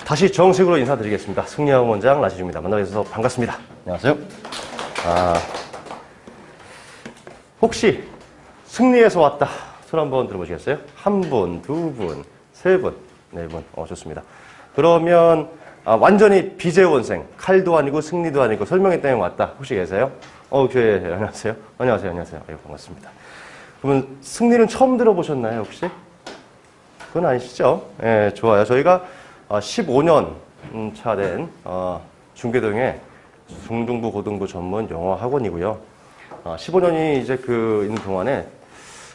다시 정식으로 인사드리겠습니다. 승리학 원장 라시주입니다. 만나주셔서 반갑습니다. 안녕하세요. 혹시 승리에서 왔다. 손 한번 들어보시겠어요? 한 분, 두 분, 세 분, 네 분. 좋습니다. 그러면 완전히 비재원생, 칼도 아니고 승리도 아니고 설명회 때문에 왔다. 혹시 계세요? 네, 안녕하세요. 안녕하세요. 반갑습니다. 그러면 승리는 처음 들어보셨나요, 혹시? 그건 아니시죠? 네, 좋아요. 저희가 15년 차 된 중계동의 중등부, 고등부 전문 영어 학원이고요. 15년이 이제 있는 동안에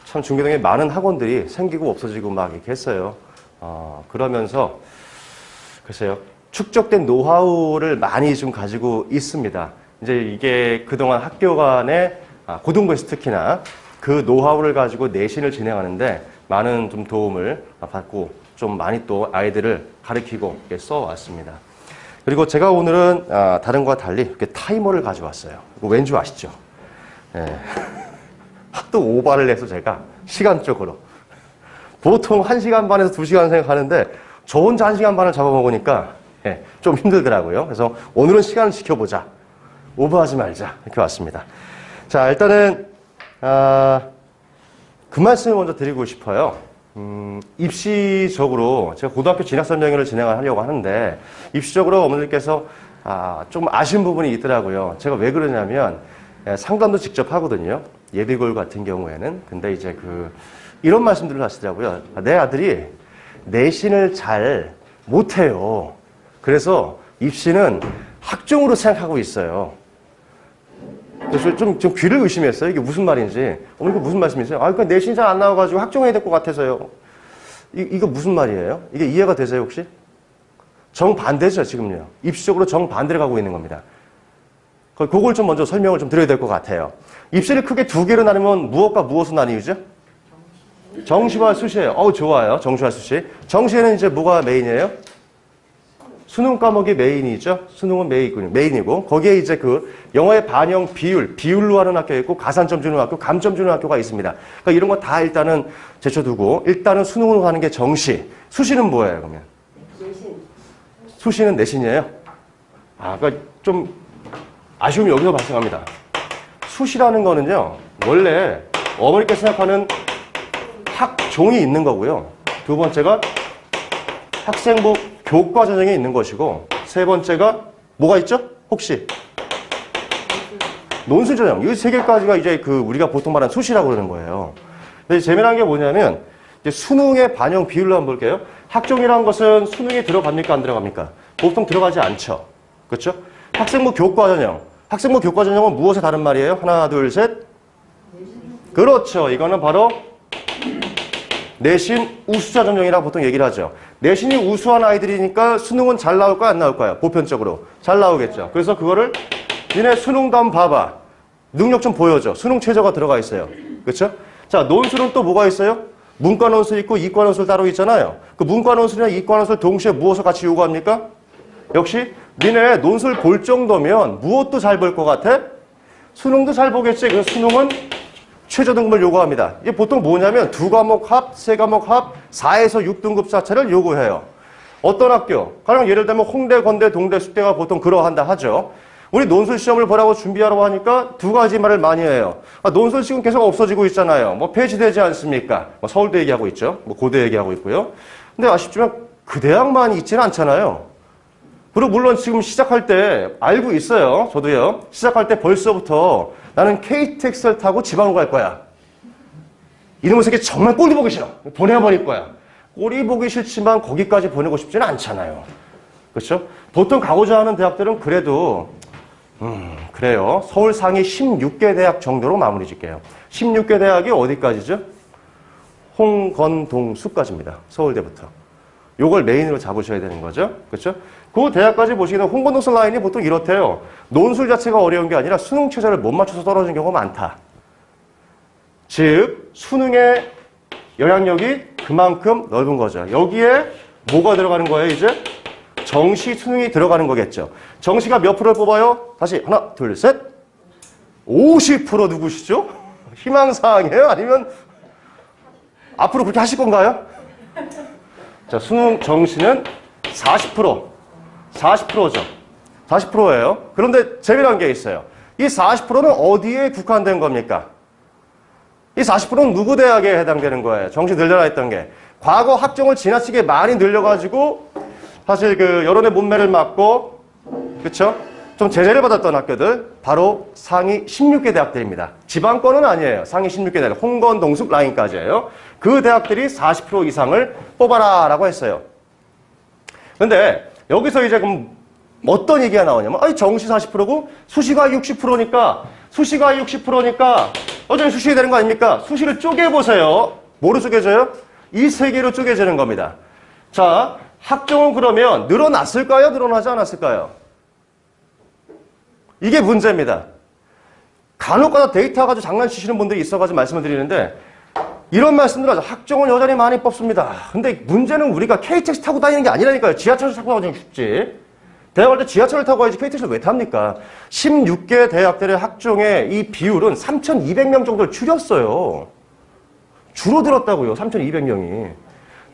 참 중계동에 많은 학원들이 생기고 없어지고 막 이렇게 했어요. 그러면서 글쎄요, 축적된 노하우를 많이 좀 가지고 있습니다. 이제 이게 그동안 학교 간에 고등부에서 특히나 그 노하우를 가지고 내신을 진행하는데 많은 좀 도움을 받고 좀 많이 또 아이들을 가르치고 써왔습니다. 그리고 제가 오늘은 다른 것과 달리 이렇게 타이머를 가져왔어요. 이거 왠지 아시죠? 네. 하도 오바를 해서 제가 시간적으로 보통 1시간 반에서 2시간 생각하는데 저 혼자 1시간 반을 잡아먹으니까 좀 힘들더라고요. 그래서 오늘은 시간을 지켜보자. 오버하지 말자. 이렇게 왔습니다. 자, 일단은 그 말씀을 먼저 드리고 싶어요. 입시적으로 제가 고등학교 진학설명회를 진행하려고 하는데 입시적으로 어머니께서 좀 아쉬운 부분이 있더라고요. 제가 왜 그러냐면 상담도 직접 하거든요. 예비고일 같은 경우에는. 근데 이제 이런 말씀들을 하시더라고요. 내 아들이 내신을 잘 못해요. 그래서 입시는 학종으로 생각하고 있어요. 그래서 좀 귀를 의심했어요. 이게 무슨 말인지. 어머니, 이거 무슨 말씀이세요? 그러니까 내신 잘 안 나와가지고 학종해야 될 것 같아서요. 이거 무슨 말이에요? 이게 이해가 되세요, 혹시? 정반대죠, 지금요. 입시적으로 정반대를 가고 있는 겁니다. 그걸 좀 먼저 설명을 좀 드려야 될 것 같아요. 입시를 크게 두 개로 나누면 무엇과 무엇으로 나뉘죠? 정시와 수시예요. 좋아요. 정시와 수시. 정시에는 이제 뭐가 메인이에요? 수능 과목이 메인이죠. 수능은 메인이고 거기에 이제 영어의 반영 비율로 하는 학교가 있고 가산점 주는 학교, 감점 주는 학교가 있습니다. 그러니까 이런 거 다 일단은 제쳐두고 일단은 수능으로 하는 게 정시. 수시는 뭐예요, 그러면? 내신. 수시는 내신이에요? 그러니까 좀 아쉬움이 여기서 발생합니다. 수시라는 거는요, 원래 어머니께서 생각하는 학종이 있는 거고요. 두 번째가 학생부 교과 전형에 있는 것이고, 세 번째가 뭐가 있죠? 혹시? 논술 전형. 이 세 개까지가 이제 우리가 보통 말하는 수시라고 그러는 거예요. 근데 재미난 게 뭐냐면, 이제 수능의 반영 비율로 한번 볼게요. 학종이라는 것은 수능에 들어갑니까? 안 들어갑니까? 보통 들어가지 않죠. 그렇죠? 학생부 교과 전형. 학생부 교과 전형은 무엇에 다른 말이에요? 하나, 둘, 셋. 그렇죠. 이거는 바로 내신 우수자 전형이라고 보통 얘기를 하죠. 내신이 우수한 아이들이니까 수능은 잘 나올까요? 안 나올까요? 보편적으로. 잘 나오겠죠. 그래서 그거를 니네 수능도 한번 봐봐. 능력 좀 보여줘. 수능 최저가 들어가 있어요. 그렇죠? 자, 논술은 또 뭐가 있어요? 문과 논술 있고 이과 논술 따로 있잖아요. 그 문과 논술이나 이과 논술 동시에 무엇을 같이 요구합니까? 역시 니네 논술 볼 정도면 무엇도 잘 볼 것 같아? 수능도 잘 보겠지. 그래서 수능은 최저 등급을 요구합니다. 이게 보통 뭐냐면 2과목 합, 3과목 합, 4에서 6등급 자체를 요구해요. 어떤 학교? 가령 예를 들면 홍대, 건대, 동대, 숙대가 보통 그러한다 하죠. 우리 논술 시험을 보라고 준비하라고 하니까 두 가지 말을 많이 해요. 논술 지금 계속 없어지고 있잖아요. 폐지되지 않습니까? 서울대 얘기하고 있죠. 고대 얘기하고 있고요. 근데 아쉽지만 그 대학만 있지는 않잖아요. 그리고 물론 지금 시작할 때 알고 있어요. 저도요. 시작할 때 벌써부터 나는 KTX를 타고 지방으로 갈 거야. 이놈의 새끼 정말 꼴이 보기 싫어. 보내버릴 거야. 꼴이 보기 싫지만 거기까지 보내고 싶지는 않잖아요. 그렇죠? 보통 가고자 하는 대학들은 그래도 그래요. 서울 상위 16개 대학 정도로 마무리 짓게요. 16개 대학이 어디까지죠? 홍건동수까지입니다. 서울대부터. 요걸 메인으로 잡으셔야 되는 거죠. 그렇죠? 그 대학까지 보시기에는 홍건동수 라인이 보통 이렇대요. 논술 자체가 어려운 게 아니라 수능 최저를 못 맞춰서 떨어지는 경우가 많다. 즉 수능의 영향력이 그만큼 넓은 거죠. 여기에 뭐가 들어가는 거예요, 이제? 정시 수능이 들어가는 거겠죠. 정시가 몇 프로를 뽑아요? 다시 하나, 둘, 셋. 50% 누구시죠? 희망사항이에요? 아니면 앞으로 그렇게 하실 건가요? 자, 수능 정시는 40%죠. 40%예요. 그런데 재미난 게 있어요. 이 40%는 어디에 국한된 겁니까? 이 40%는 누구 대학에 해당되는 거예요? 정시 늘려라 했던 게. 과거 학종을 지나치게 많이 늘려가지고 사실 그 여론의 문매를 맞고 그쵸? 좀 제재를 받았던 학교들 바로 상위 16개 대학들입니다. 지방권은 아니에요. 상위 16개 대학. 홍건, 동숙 라인까지예요. 그 대학들이 40% 이상을 뽑아라 라고 했어요. 근데 여기서 이제 그럼 어떤 얘기가 나오냐면 아니 정시 40%고 수시가 60%니까 어차피 수시 되는 거 아닙니까? 수시를 쪼개보세요. 뭐로 쪼개져요? 이 세 개로 쪼개지는 겁니다. 자, 학종은 그러면 늘어났을까요? 늘어나지 않았을까요? 이게 문제입니다. 간혹가다 데이터 가지고 장난치시는 분들이 있어가지고 말씀을 드리는데 이런 말씀들 하죠. 학종은 여전히 많이 뽑습니다. 근데 문제는 우리가 KTX 타고 다니는 게 아니라니까요. 지하철을 타고 다니는 게 쉽지. 대학 갈 때 지하철을 타고 가야지 KTX를 왜 탑니까? 16개 대학들의 학종의 이 비율은 3,200명 정도를 줄였어요. 줄어들었다고요. 3,200명이.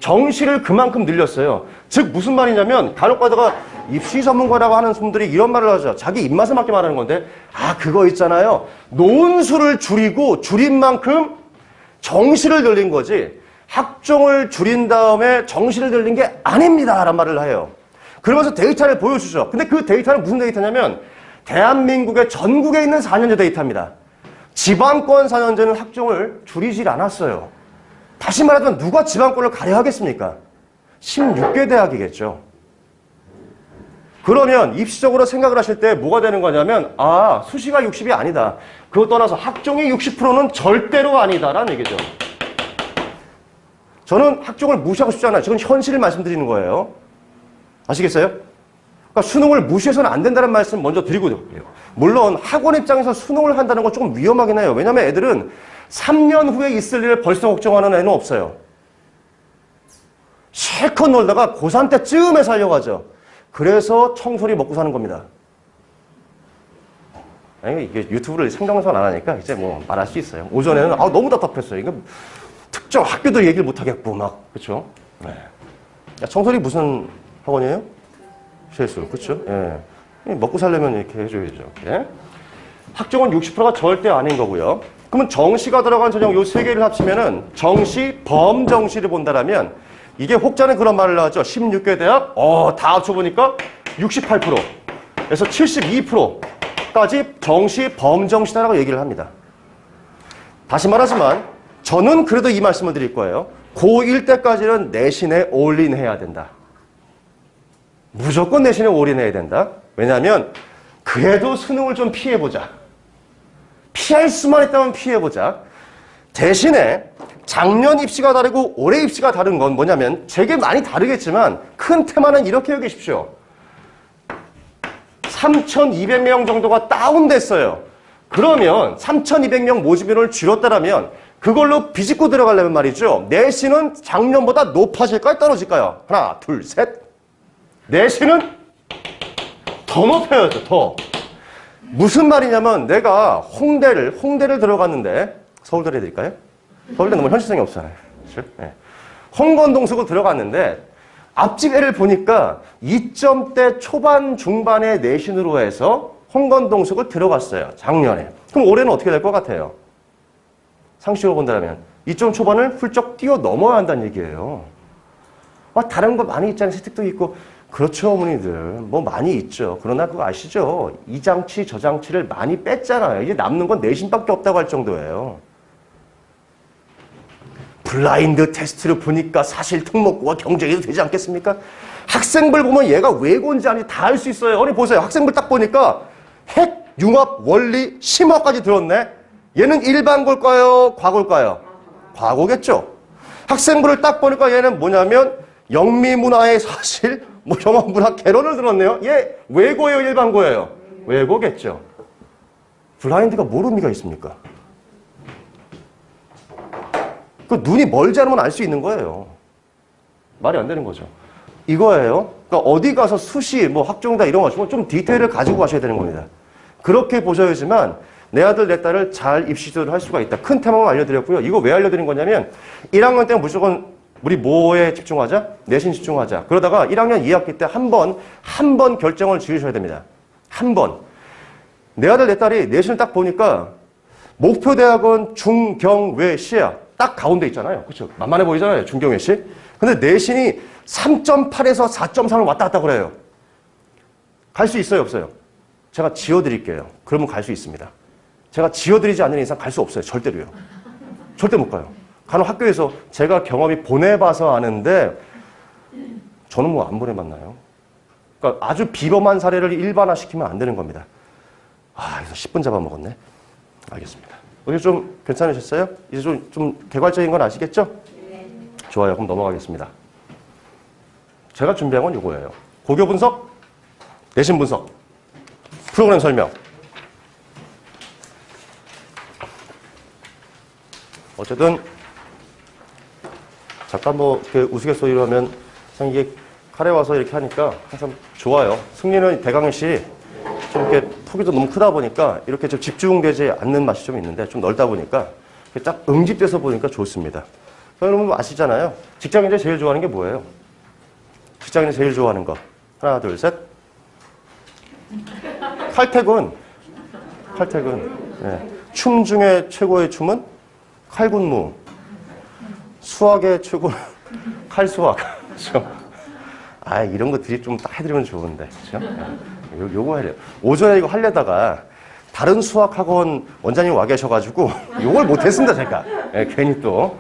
정시를 그만큼 늘렸어요. 즉 무슨 말이냐면 간혹 가다가 입시 전문가라고 하는 분들이 이런 말을 하죠. 자기 입맛에 맞게 말하는 건데 그거 있잖아요. 논술을 줄인 만큼 정시를 늘린 거지 학종을 줄인 다음에 정시를 늘린 게 아닙니다. 라는 말을 해요. 그러면서 데이터를 보여주죠. 근데 그 데이터는 무슨 데이터냐면 대한민국의 전국에 있는 4년제 데이터입니다. 지방권 4년제는 학종을 줄이질 않았어요. 다시 말하자면 누가 지방권을 가려 하겠습니까? 16개 대학이겠죠. 그러면 입시적으로 생각을 하실 때 뭐가 되는 거냐면 수시가 60이 아니다. 그거 떠나서 학종이 60%는 절대로 아니다라는 얘기죠. 저는 학종을 무시하고 싶지 않아요. 저는 현실을 말씀드리는 거예요. 아시겠어요? 그러니까 수능을 무시해서는 안 된다는 말씀 먼저 드리고요. 물론 학원 입장에서 수능을 한다는 건 조금 위험하긴 해요. 왜냐하면 애들은 3년 후에 있을 일을 벌써 걱정하는 애는 없어요. 실컷 놀다가 고3 때쯤에 살려가죠. 그래서 청소리 먹고 사는 겁니다. 아니, 이게 유튜브를 생방송 안 하니까 이제 뭐 말할 수 있어요. 오전에는 너무 답답했어요. 이거 특정 학교도 얘기를 못 하겠고 그렇죠? 네. 청소리 무슨 학원이에요? 실수, 그렇죠? 예. 먹고 살려면 이렇게 해줘야죠. 예? 학종은 60%가 절대 아닌 거고요. 그러면 정시가 들어간 전형 요 세 개를 합치면은 정시, 범정시를 본다라면 이게 혹자는 그런 말을 하죠. 16개 대학, 다 합쳐보니까 68%에서 72%까지 정시, 범정시다라고 얘기를 합니다. 다시 말하지만 저는 그래도 이 말씀을 드릴 거예요. 고1 때까지는 내신에 올인해야 된다. 무조건 내신에 올인해야 된다. 왜냐하면 그래도 수능을 좀 피해보자. 피할 수만 있다면 피해보자. 대신에 작년 입시가 다르고 올해 입시가 다른 건 뭐냐면 되게 많이 다르겠지만 큰 테마는 이렇게 여기십시오. 3,200명 정도가 다운됐어요. 그러면 3,200명 모집 인원을 줄였다면 그걸로 비집고 들어가려면 말이죠. 내신은 작년보다 높아질까요? 떨어질까요? 하나, 둘, 셋. 내신은 더 높여야죠. 더. 무슨 말이냐면 내가 홍대를 들어갔는데 서울대를 해드릴까요? 서울대 너무 현실성이 없잖아요. 그렇죠? 네. 홍건동숙을 들어갔는데 앞집 애를 보니까 2점대 초반 중반의 내신으로 해서 홍건동숙을 들어갔어요. 작년에. 그럼 올해는 어떻게 될 것 같아요? 상식으로 본다면 2점 초반을 훌쩍 뛰어넘어야 한다는 얘기예요. 다른 거 많이 있잖아요. 세특도 있고. 그렇죠, 어머니들. 뭐 많이 있죠. 그러나 그거 아시죠? 이 장치, 저 장치를 많이 뺐잖아요. 이제 남는 건 내신밖에 없다고 할 정도예요. 블라인드 테스트를 보니까 사실 특목고가 경쟁이 되지 않겠습니까? 학생부 보면 얘가 외고인지 아닌지 다 알 수 있어요. 어머니 보세요. 학생부 딱 보니까 핵, 융합, 원리, 심화까지 들었네. 얘는 일반고일까요? 과고일까요? 과고겠죠. 학생부를 딱 보니까 얘는 뭐냐면 영미문화의 사실, 영어문화 개론을 들었네요. 얘 외고예요, 일반고예요? 외고겠죠. 블라인드가 뭘 의미가 있습니까? 그 눈이 멀지 않으면 알 수 있는 거예요. 말이 안 되는 거죠. 이거예요. 그러니까 어디 가서 수시, 학종다 이런 거 가지고 좀 디테일을 가지고 가셔야 되는 겁니다. 그렇게 보셔야지만 내 아들, 내 딸을 잘 입시 지도를 할 수가 있다. 큰 테마만 알려드렸고요. 이거 왜 알려드린 거냐면 1학년 때 무조건 우리 뭐에 집중하자? 내신 집중하자. 그러다가 1학년 2학기 때 한 번 결정을 지으셔야 됩니다. 한 번. 내 아들, 내 딸이 내신을 딱 보니까 목표 대학은 중경외시야. 딱 가운데 있잖아요. 그렇죠? 만만해 보이잖아요. 중경외시. 근데 내신이 3.8에서 4.3을 왔다 갔다 그래요. 갈 수 있어요, 없어요? 제가 지어드릴게요. 그러면 갈 수 있습니다. 제가 지어드리지 않는 이상 갈 수 없어요. 절대로요. 절대 못 가요. 간혹 학교에서 제가 경험이 보내봐서 아는데 저는 뭐 안 보내봤나요? 그러니까 아주 비범한 사례를 일반화시키면 안 되는 겁니다. 그래서 10분 잡아먹었네. 알겠습니다. 이제 좀 괜찮으셨어요? 이제 좀 개괄적인 건 아시겠죠? 네. 좋아요. 그럼 넘어가겠습니다. 제가 준비한 건 이거예요. 고교 분석, 내신 분석, 프로그램 설명. 어쨌든 잠깐 뭐 이렇게 우스갯소리로 하면 이게 카레 와서 이렇게 하니까 항상 좋아요. 승리는 대강시 좀 이렇게 폭이 너무 크다 보니까 이렇게 좀 집중되지 않는 맛이 좀 있는데 좀 넓다 보니까 딱 응집돼서 보니까 좋습니다. 여러분 아시잖아요. 직장인들이 제일 좋아하는 게 뭐예요? 직장인이 제일 좋아하는 거. 하나, 둘, 셋. 칼퇴근. 네. 춤 중에 최고의 춤은 칼군무. 수학의 최고 칼수학. 그렇죠? 이런 것들이 좀 딱 해드리면 좋은데. 그렇죠? 요거 해야 돼요. 오전에 이거 하려다가 다른 수학학원 원장님 와 계셔가지고 요걸 못했습니다, 제가. 네, 괜히 또.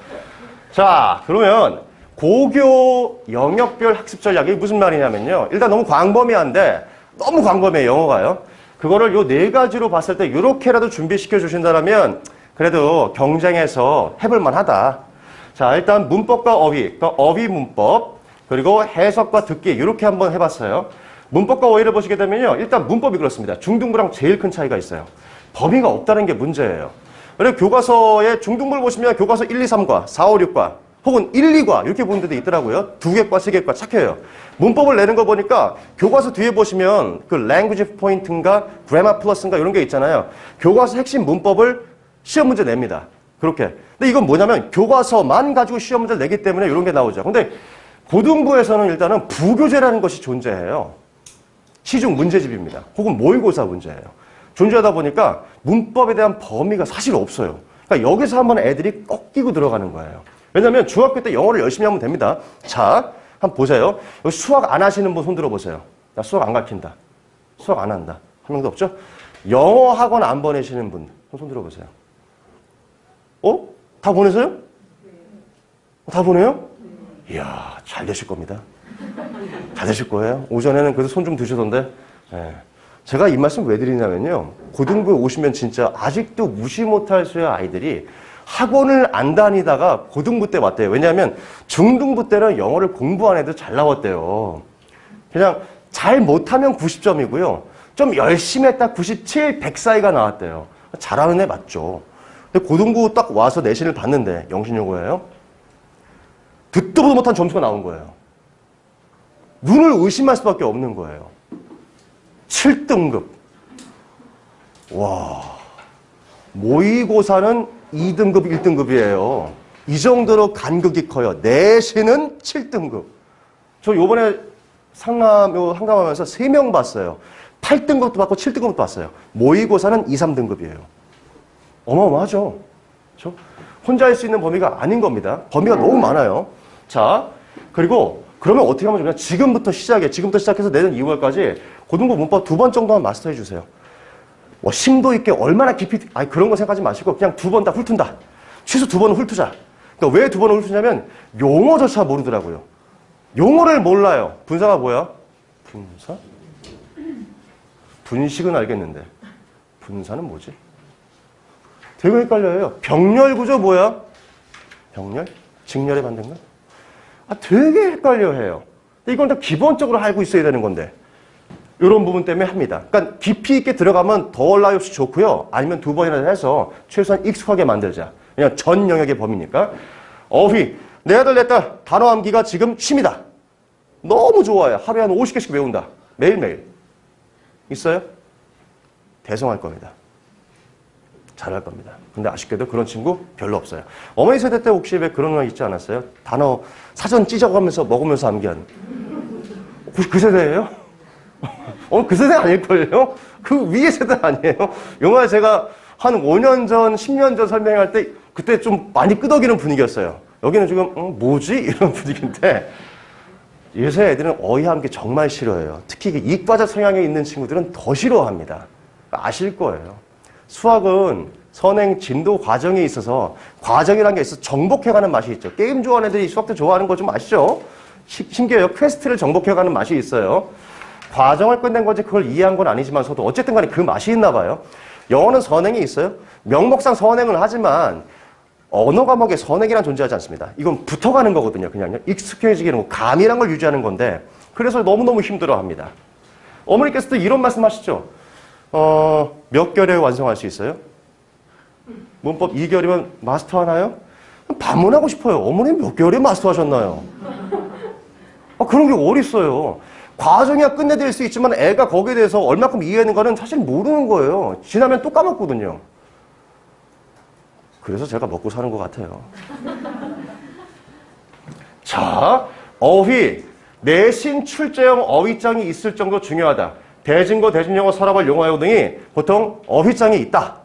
자, 그러면 고교 영역별 학습 전략이 무슨 말이냐면요. 일단 너무 광범위한데 너무 광범위해요, 영어가요. 그거를 요 네 가지로 봤을 때 요렇게라도 준비시켜 주신다면 그래도 경쟁에서 해볼 만하다. 자, 일단 문법과 어휘, 그러니까 어휘 문법, 그리고 해석과 듣기 이렇게 한번 해봤어요. 문법과 어휘를 보시게 되면요. 일단 문법이 그렇습니다. 중등부랑 제일 큰 차이가 있어요. 범위가 없다는 게 문제예요. 그리고 교과서에 중등부를 보시면 교과서 1, 2, 3과 4, 5, 6과 혹은 1, 2과 이렇게 보는 데도 있더라고요. 2개과, 3개과 착해요. 문법을 내는 거 보니까 교과서 뒤에 보시면 그 language point인가 grammar plus인가 이런 게 있잖아요. 교과서 핵심 문법을 시험 문제 냅니다. 그렇게. 근데 이건 뭐냐면 교과서만 가지고 시험 문제를 내기 때문에 이런 게 나오죠. 근데 고등부에서는 일단은 부교재라는 것이 존재해요. 시중 문제집입니다. 혹은 모의고사 문제예요. 존재하다 보니까 문법에 대한 범위가 사실 없어요. 그러니까 여기서 한번 애들이 꺾이고 들어가는 거예요. 왜냐하면 중학교 때 영어를 열심히 하면 됩니다. 자, 한번 보세요. 여기 수학 안 하시는 분 손 들어보세요. 나 수학 안 가르친다. 수학 안 한다. 한 명도 없죠? 영어 학원 안 보내시는 분 손 들어보세요. 다 보내세요? 다 보내요? 이야, 잘 되실 겁니다. 잘 되실 거예요. 오전에는 그래도 손 좀 드시던데. 네. 제가 이 말씀 왜 드리냐면요. 고등부에 오시면 진짜 아직도 무시 못할 수의 아이들이 학원을 안 다니다가 고등부 때 왔대요. 왜냐하면 중등부 때는 영어를 공부 안 해도 잘 나왔대요. 그냥 잘 못하면 90점이고요. 좀 열심히 했다 97, 100 사이가 나왔대요. 잘하는 애 맞죠. 근데 고등부 딱 와서 내신을 봤는데 영신여고예요. 듣도 보도 못한 점수가 나온 거예요. 눈을 의심할 수밖에 없는 거예요. 7등급. 와, 모의고사는 2등급, 1등급이에요. 이 정도로 간극이 커요. 내신은 7등급. 저 요번에 상담하면서 3명 봤어요. 8등급도 받고 7등급도 봤어요. 모의고사는 2, 3등급이에요. 어마어마하죠? 그렇죠? 혼자 할 수 있는 범위가 아닌 겁니다. 범위가 너무 많아요. 자, 그리고 그러면 어떻게 하면 좋냐? 지금부터 시작해서 내년 2월까지 고등부 문법 2번 정도만 마스터해 주세요. 심도 있게 얼마나 깊이, 그런 거 생각하지 마시고 그냥 2번 다 훑은다. 최소 2번은 훑으자. 그러니까 왜 2번을 훑으냐면 용어조차 모르더라고요. 용어를 몰라요. 분사가 뭐야? 분사? 분식은 알겠는데 분사는 뭐지? 되게 헷갈려요. 병렬 구조 뭐야? 병렬? 직렬의 반대인가? 되게 헷갈려해요. 이건 다 기본적으로 알고 있어야 되는 건데 이런 부분 때문에 합니다. 그러니까 깊이 있게 들어가면 더 올라올수 좋고요. 아니면 2번이나 해서 최소한 익숙하게 만들자. 그냥 전 영역의 범위니까. 어휘. 내 아들 내 딸 단어 암기가 지금 취미다. 너무 좋아요. 하루에 한 50개씩 외운다. 매일매일. 있어요? 대성할 겁니다. 잘할 겁니다. 근데 아쉽게도 그런 친구 별로 없어요. 어머니 세대 때 혹시 왜 그런 거 있지 않았어요? 단어 사전 찢어가면서 먹으면서 암기한. 혹시 그 세대예요? 그 세대 아닐걸요? 그 위의 세대 아니에요? 영화 제가 한 5년 전, 10년 전 설명할 때 그때 좀 많이 끄덕이는 분위기였어요. 여기는 지금 뭐지? 이런 분위기인데 요새 애들은 어휘하는 게 정말 싫어해요. 특히 이과자 성향에 있는 친구들은 더 싫어합니다. 아실 거예요. 수학은 선행 진도 과정에 있어서 과정이라는 게 있어서 정복해가는 맛이 있죠. 게임 좋아하는 애들이 수학도 좋아하는 거 좀 아시죠? 신기해요. 퀘스트를 정복해가는 맛이 있어요. 과정을 끝낸 거지 그걸 이해한 건 아니지만서도 어쨌든 간에 그 맛이 있나 봐요. 영어는 선행이 있어요. 명목상 선행을 하지만 언어 과목에 선행이란 존재하지 않습니다. 이건 붙어가는 거거든요. 그냥요. 익숙해지기는 거, 감이란 걸 유지하는 건데 그래서 너무너무 힘들어합니다. 어머니께서도 이런 말씀하시죠. 몇 개월에 완성할 수 있어요? 문법 2개월이면 마스터하나요? 반문하고 싶어요. 어머니 몇 개월에 마스터하셨나요? 그런 게 어딨어요. 과정이야 끝내드릴 수 있지만 애가 거기에 대해서 얼마큼 이해하는가는 사실 모르는 거예요. 지나면 또 까먹거든요. 그래서 제가 먹고 사는 것 같아요. 자, 어휘. 내신 출제형 어휘장이 있을 정도 중요하다. 대진고, 대진영어, 서랍을 용어요 등이 보통 어휘장이 있다.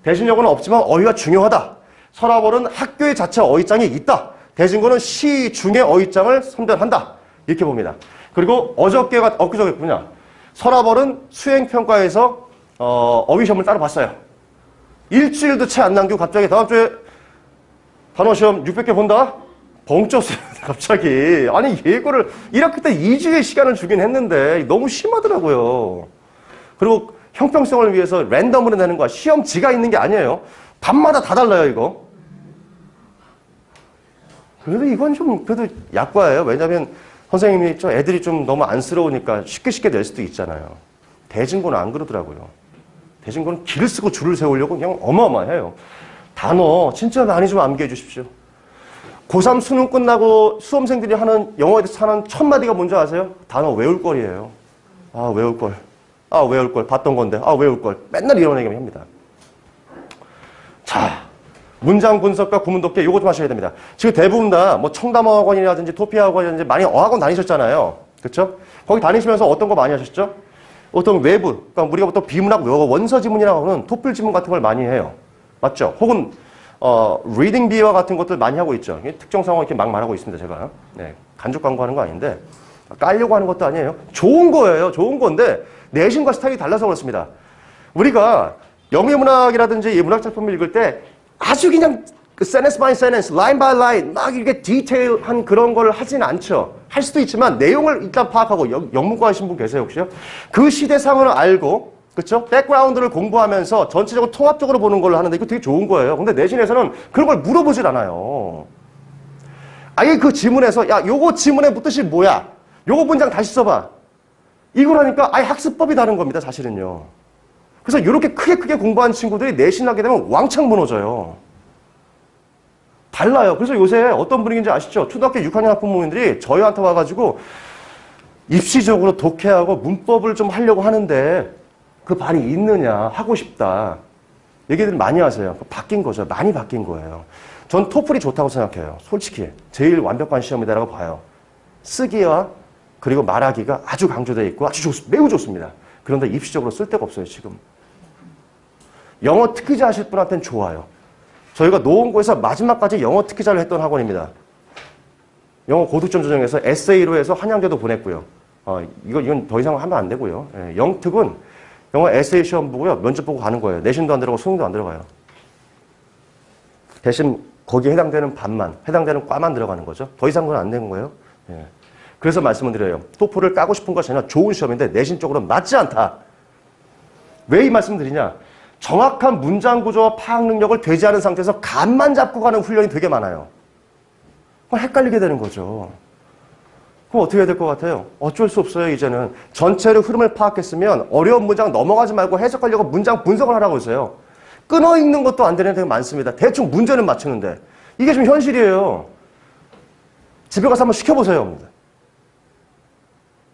대진영어는 없지만 어휘가 중요하다. 서랍어는 학교의 자체 어휘장이 있다. 대진고는 시중의 어휘장을 선별한다. 이렇게 봅니다. 그리고 엊그저께 뭐냐. 서랍어는 수행평가에서 어휘시험을 따로 봤어요. 일주일도 채 안 남기고 갑자기 다음 주에 단어시험 600개 본다? 벙 쪘어요, 갑자기. 아니, 예고를 1학기 때 2주의 시간을 주긴 했는데 너무 심하더라고요. 그리고 형평성을 위해서 랜덤으로 내는 거야. 시험지가 있는 게 아니에요. 밤마다 다 달라요, 이거. 그래도 이건 좀, 그래도 약과예요. 왜냐면 선생님이 애들이 좀 너무 안쓰러우니까 쉽게 낼 수도 있잖아요. 대진고는 안 그러더라고요. 대진고는 길을 쓰고 줄을 세우려고 그냥 어마어마해요. 단어 진짜 많이 좀 암기해 주십시오. 고3 수능 끝나고 수험생들이 하는 영어에 대해서 하는 첫 마디가 뭔지 아세요? 단어 외울 거리예요. 외울 걸. 외울 걸. 봤던 건데. 외울 걸. 맨날 이런 얘기만 합니다. 자, 문장 분석과 구문 독해 이거 좀 하셔야 됩니다. 지금 대부분 다 뭐 청담어학원이라든지 토피아학원이라든지 많이 어학원 다니셨잖아요. 그렇죠? 거기 다니시면서 어떤 거 많이 하셨죠? 어떤 외부, 그러니까 우리가 보통 비문학 원서 지문이라고 하는 토플 지문 같은 걸 많이 해요. 맞죠? 혹은 리딩 비와 같은 것들 많이 하고 있죠. 특정 상황 이렇게 막 말하고 있습니다, 제가. 네, 간접 광고하는 거 아닌데 깔려고 하는 것도 아니에요. 좋은 거예요. 좋은 건데 내신과 스타일이 달라서 그렇습니다. 우리가 영예문학이라든지 문학 작품을 읽을 때 아주 그냥 sentence by sentence, line by line 막 이렇게 디테일한 그런 걸 하진 않죠. 할 수도 있지만 내용을 일단 파악하고 영문과 하신 분 계세요, 혹시요? 그 시대 상황을 알고 그렇죠? 백그라운드를 공부하면서 전체적으로 통합적으로 보는 걸로 하는데 이거 되게 좋은 거예요. 근데 내신에서는 그런 걸 물어보질 않아요. 아예 그 지문에서 야, 요거 지문의 뜻이 뭐야? 요거 문장 다시 써봐. 이걸 하니까 아예 학습법이 다른 겁니다, 사실은요. 그래서 이렇게 크게 공부한 친구들이 내신하게 되면 왕창 무너져요. 달라요. 그래서 요새 어떤 분위기인지 아시죠? 초등학교 6학년 학부모님들이 저희한테 와가지고 입시적으로 독해하고 문법을 좀 하려고 하는데 그 발이 있느냐, 하고 싶다. 얘기들 많이 하세요. 바뀐 거죠. 많이 바뀐 거예요. 전 토플이 좋다고 생각해요. 솔직히. 제일 완벽한 시험이다라고 봐요. 쓰기와 그리고 말하기가 아주 강조되어 있고 매우 좋습니다. 그런데 입시적으로 쓸 데가 없어요, 지금. 영어 특기자 하실 분한테는 좋아요. 저희가 노원고에서 마지막까지 영어 특기자를 했던 학원입니다. 영어 고득점 조정에서 에세이로 해서 한양대도 보냈고요. 이건 더 이상 하면 안 되고요. 영특은 영어 에세이 시험 보고요. 면접 보고 가는 거예요. 내신도 안 들어가고 수능도 안 들어가요. 대신 거기에 해당되는 반만, 해당되는 과만 들어가는 거죠. 더 이상 그건 안 되는 거예요. 그래서 말씀을 드려요. 토플을 까고 싶은 것이 아니라 좋은 시험인데 내신 쪽으로 맞지 않다. 왜 이 말씀을 드리냐? 정확한 문장 구조와 파악 능력을 되지 않은 상태에서 감만 잡고 가는 훈련이 되게 많아요. 그럼 헷갈리게 되는 거죠. 그럼 어떻게 해야 될 것 같아요? 어쩔 수 없어요, 이제는. 전체로 흐름을 파악했으면 어려운 문장 넘어가지 말고 해석하려고 문장 분석을 하라고 했어요. 끊어 읽는 것도 안 되는 데가 많습니다. 대충 문제는 맞추는데. 이게 좀 현실이에요. 집에 가서 한번 시켜보세요.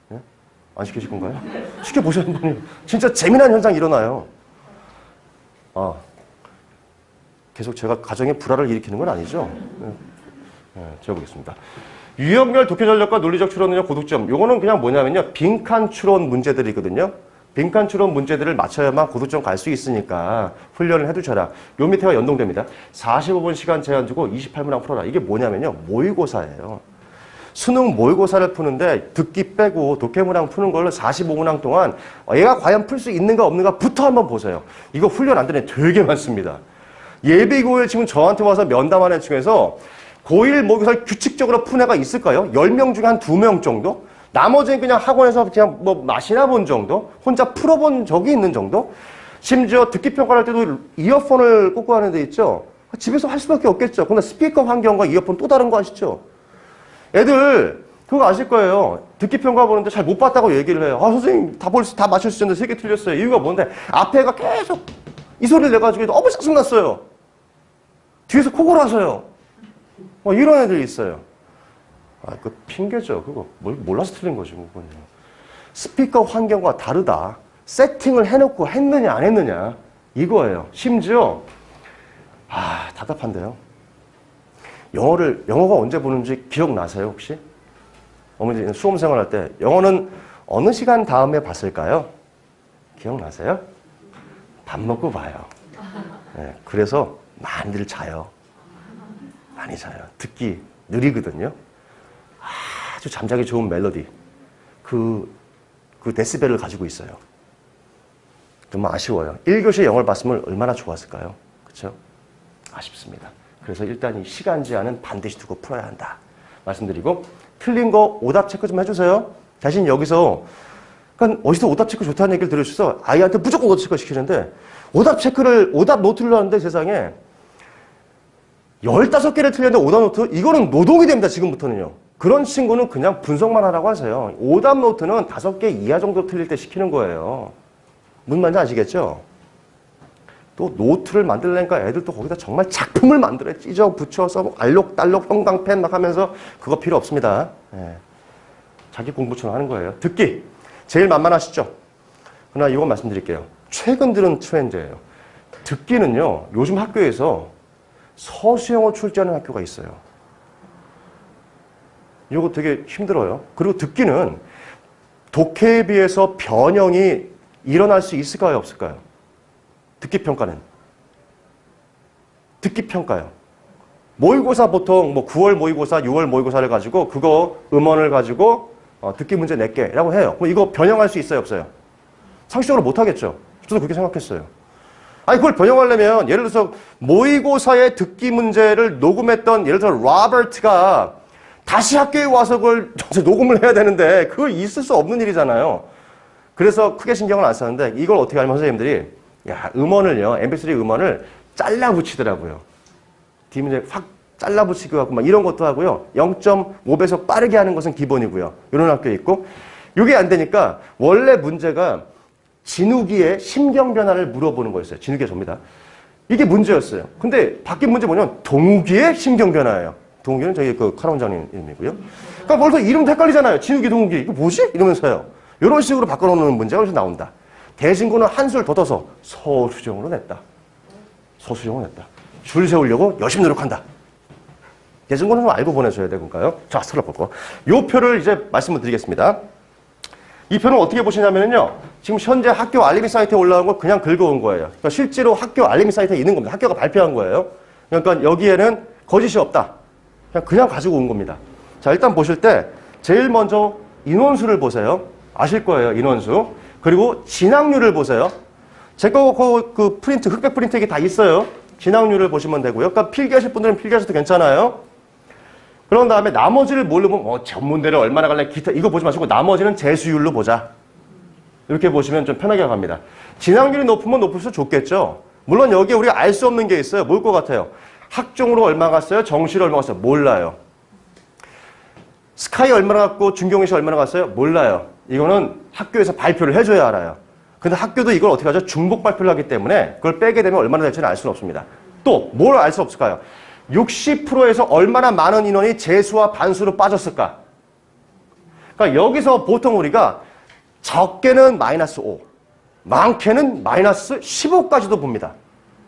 네? 안 시키실 건가요? 시켜보세요, 한번. 진짜 재미난 현상이 일어나요. 계속 제가 가정에 불화를 일으키는 건 아니죠? 적어보겠습니다. 유형별 독해 전략과 논리적 추론 능력 고득점. 요거는 그냥 뭐냐면요. 빈칸 추론 문제들이거든요. 빈칸 추론 문제들을 맞춰야만 고득점 갈 수 있으니까 훈련을 해두셔라. 요 밑에가 연동됩니다. 45분 시간 제한 두고 28문항 풀어라. 이게 뭐냐면요. 모의고사예요. 수능 모의고사를 푸는데 듣기 빼고 독해문항 푸는 걸로 45문항 동안 얘가 과연 풀 수 있는가 없는가부터 한번 보세요. 이거 훈련 안 되는 애 되게 많습니다. 예비고일 지금 저한테 와서 면담하는 애 중에서 고1 모의고사를 규칙적으로 푼 애가 있을까요? 10명 중에 한 2명 정도? 나머지는 그냥 학원에서 그냥 뭐 맛이나 본 정도? 혼자 풀어본 적이 있는 정도? 심지어 듣기 평가할 때도 이어폰을 꽂고 하는 데 있죠? 집에서 할 수밖에 없겠죠. 근데 스피커 환경과 이어폰 또 다른 거 아시죠? 애들 그거 아실 거예요. 듣기 평가 보는데 잘 못 봤다고 얘기를 해요. 아 선생님 다 맞출 수 있는데 3개 틀렸어요. 이유가 뭔데? 앞에가 계속 이 소리를 내가지고 너무 짜증났어요. 뒤에서 코 골아서요. 이런 애들이 있어요. 그 핑계죠. 그거 몰라서 틀린 거지. 그거는. 스피커 환경과 다르다. 세팅을 해놓고 했느냐 안 했느냐 이거예요. 심지어 답답한데요. 영어가 언제 보는지 기억나세요 혹시? 어머니 수험생활 할 때 영어는 어느 시간 다음에 봤을까요? 기억나세요? 밥 먹고 봐요. 네, 그래서 많이들 자요. 많이 자요. 듣기 느리거든요. 아주 잠자기 좋은 멜로디. 그 데시벨을 가지고 있어요. 정말 아쉬워요. 1교시 영어를 봤으면 얼마나 좋았을까요? 그렇죠? 아쉽습니다. 그래서 일단 이 시간 제한은 반드시 두고 풀어야 한다. 말씀드리고 틀린 거 오답 체크 좀 해주세요. 대신 여기서 그러니까 어디서 오답 체크 좋다는 얘기를 들으셔서 아이한테 무조건 오답 체크 시키는데 오답 노트를 하는데 세상에 15개를 틀렸는데 오답 노트? 이거는 노동이 됩니다. 지금부터는요. 그런 친구는 그냥 분석만 하라고 하세요. 오답 노트는 5개 이하 정도 틀릴 때 시키는 거예요. 무슨 말인지 아시겠죠? 또 노트를 만들려니까 애들 또 거기다 정말 작품을 만들어요. 찢어 붙여서 알록달록 형광펜 막 하면서 그거 필요 없습니다. 예. 자기 공부처럼 하는 거예요. 듣기. 제일 만만하시죠? 그러나 이건 말씀드릴게요. 최근 들은 트렌드예요. 듣기는요. 요즘 학교에서 서수영어 출제하는 학교가 있어요. 이거 되게 힘들어요. 그리고 듣기는 독해에 비해서 변형이 일어날 수 있을까요? 없을까요? 듣기 평가는. 듣기 평가요. 모의고사 보통 9월 모의고사, 6월 모의고사를 가지고 그거 음원을 가지고 듣기 문제 낼게라고 해요. 그럼 이거 변형할 수 있어요? 없어요? 상식적으로 못 하겠죠. 저도 그렇게 생각했어요. 아니 그걸 변형하려면 예를 들어서 모의고사의 듣기 문제를 녹음했던 예를 들어 로버트가 다시 학교에 와서 그걸 녹음을 해야 되는데 그걸 있을 수 없는 일이잖아요. 그래서 크게 신경을 안 썼는데 이걸 어떻게 하면 선생님들이 음원을요, mp3 음원을 잘라 붙이더라고요. 뒤문제 확 잘라 붙이고 하고 막 이런 것도 하고요. 0.5배속 빠르게 하는 것은 기본이고요. 이런 학교에 있고 이게 안 되니까 원래 문제가 진욱이의 심경 변화를 물어보는 거였어요. 진욱이가 접니다. 이게 문제였어요. 근데 바뀐 문제 뭐냐면 동욱이의 심경 변화예요. 동욱이는 저희 카 원장님 이름이고요. 그러니까 벌써 이름도 헷갈리잖아요. 진욱이, 동욱이. 이거 뭐지? 이러면서요. 이런 식으로 바꿔놓는 문제가 여기서 나온다. 대신고는 한술 더 떠서 서수정으로 냈다. 서수정으로 냈다. 줄 세우려고 열심히 노력한다. 대신고는 좀 알고 보내줘야 되니까요. 자, 스크롤 요 표를 이제 말씀을 드리겠습니다. 이 표는 어떻게 보시냐면요. 지금 현재 학교 알림이 사이트에 올라온 걸 그냥 긁어온 거예요. 그러니까 실제로 학교 알림이 사이트에 있는 겁니다. 학교가 발표한 거예요. 그러니까 여기에는 거짓이 없다. 그냥 가지고 온 겁니다. 자, 일단 보실 때 제일 먼저 인원수를 보세요. 아실 거예요. 인원수. 그리고 진학률을 보세요. 제 거 그 프린트, 흑백 프린트 이게 다 있어요. 진학률을 보시면 되고요. 그러니까 필기하실 분들은 필기하셔도 괜찮아요. 그런 다음에 나머지를 모르면 전문대를 얼마나 갈래 기타 이거 보지 마시고 나머지는 재수율로 보자. 이렇게 보시면 좀 편하게 갑니다. 진학률이 높으면 높을수록 좋겠죠. 물론 여기에 우리가 알 수 없는 게 있어요. 뭘 것 같아요? 학종으로 얼마 갔어요? 정시로 얼마 갔어요? 몰라요. 스카이 얼마나 갔고 준경시 얼마나 갔어요? 몰라요. 이거는 학교에서 발표를 해줘야 알아요. 근데 학교도 이걸 어떻게 하죠? 중복 발표를 하기 때문에 그걸 빼게 되면 얼마나 될지는 알 수는 없습니다. 또 뭘 알 수 없을까요? 60%에서 얼마나 많은 인원이 재수와 반수로 빠졌을까? 그러니까 여기서 보통 우리가 적게는 마이너스 5, 많게는 마이너스 15까지도 봅니다.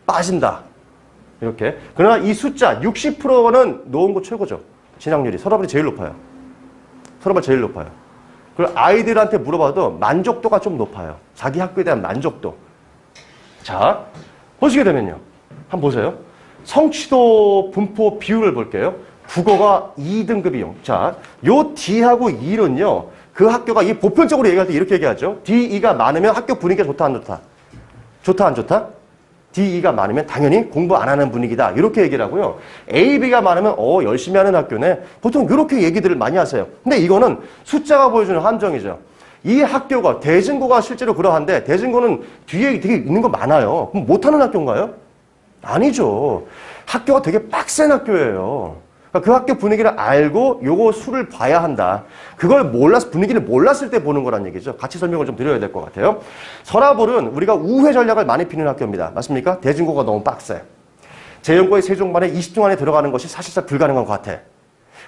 빠진다. 이렇게. 그러나 이 숫자 60%는 노원구 최고죠. 진학률이. 서울이 제일 높아요. 서울이 제일 높아요. 그리고 아이들한테 물어봐도 만족도가 좀 높아요. 자기 학교에 대한 만족도. 자, 보시게 되면요. 한번 보세요. 성취도 분포 비율을 볼게요. 국어가 2등급이요. 자, 요 D하고 E는요. 그 학교가 이 보편적으로 얘기할 때 이렇게 얘기하죠. D, E가 많으면 학교 분위기가 좋다, 안 좋다? 좋다, 안 좋다? D, E가 많으면 당연히 공부 안 하는 분위기다. 이렇게 얘기를 하고요. A, B가 많으면 열심히 하는 학교네. 보통 이렇게 얘기들을 많이 하세요. 근데 이거는 숫자가 보여주는 함정이죠. 이 학교가 대진고가 실제로 그러한데 대진고는 뒤에 되게 있는 거 많아요. 그럼 못하는 학교인가요? 아니죠. 학교가 되게 빡센 학교예요. 그러니까 그 학교 분위기를 알고 요거 수를 봐야 한다. 그걸 분위기를 몰랐을 때 보는 거란 얘기죠. 같이 설명을 좀 드려야 될 것 같아요. 서라볼은 우리가 우회 전략을 많이 피는 학교입니다. 맞습니까? 대진고가 너무 빡세. 재연고의 세종반에 20중 안에 들어가는 것이 사실상 불가능한 것 같아.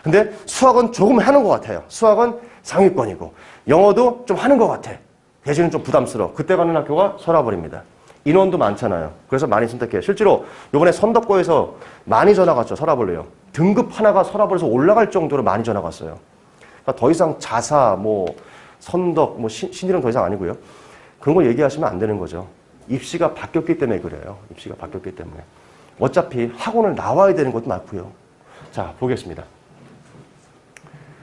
근데 수학은 조금 하는 것 같아요. 수학은 상위권이고 영어도 좀 하는 것 같아. 대신은 좀 부담스러워. 그때 가는 학교가 서라볼입니다. 인원도 많잖아요. 그래서 많이 선택해요. 실제로 이번에 선덕고에서 많이 전화 갔죠. 서라볼로요. 등급 하나가 서라볼에서 올라갈 정도로 많이 전화 갔어요. 그러니까 더 이상 자사, 선덕, 신일은 더 이상 아니고요. 그런 거 얘기하시면 안 되는 거죠. 입시가 바뀌었기 때문에 그래요. 입시가 바뀌었기 때문에. 어차피 학원을 나와야 되는 것도 많고요. 자, 보겠습니다.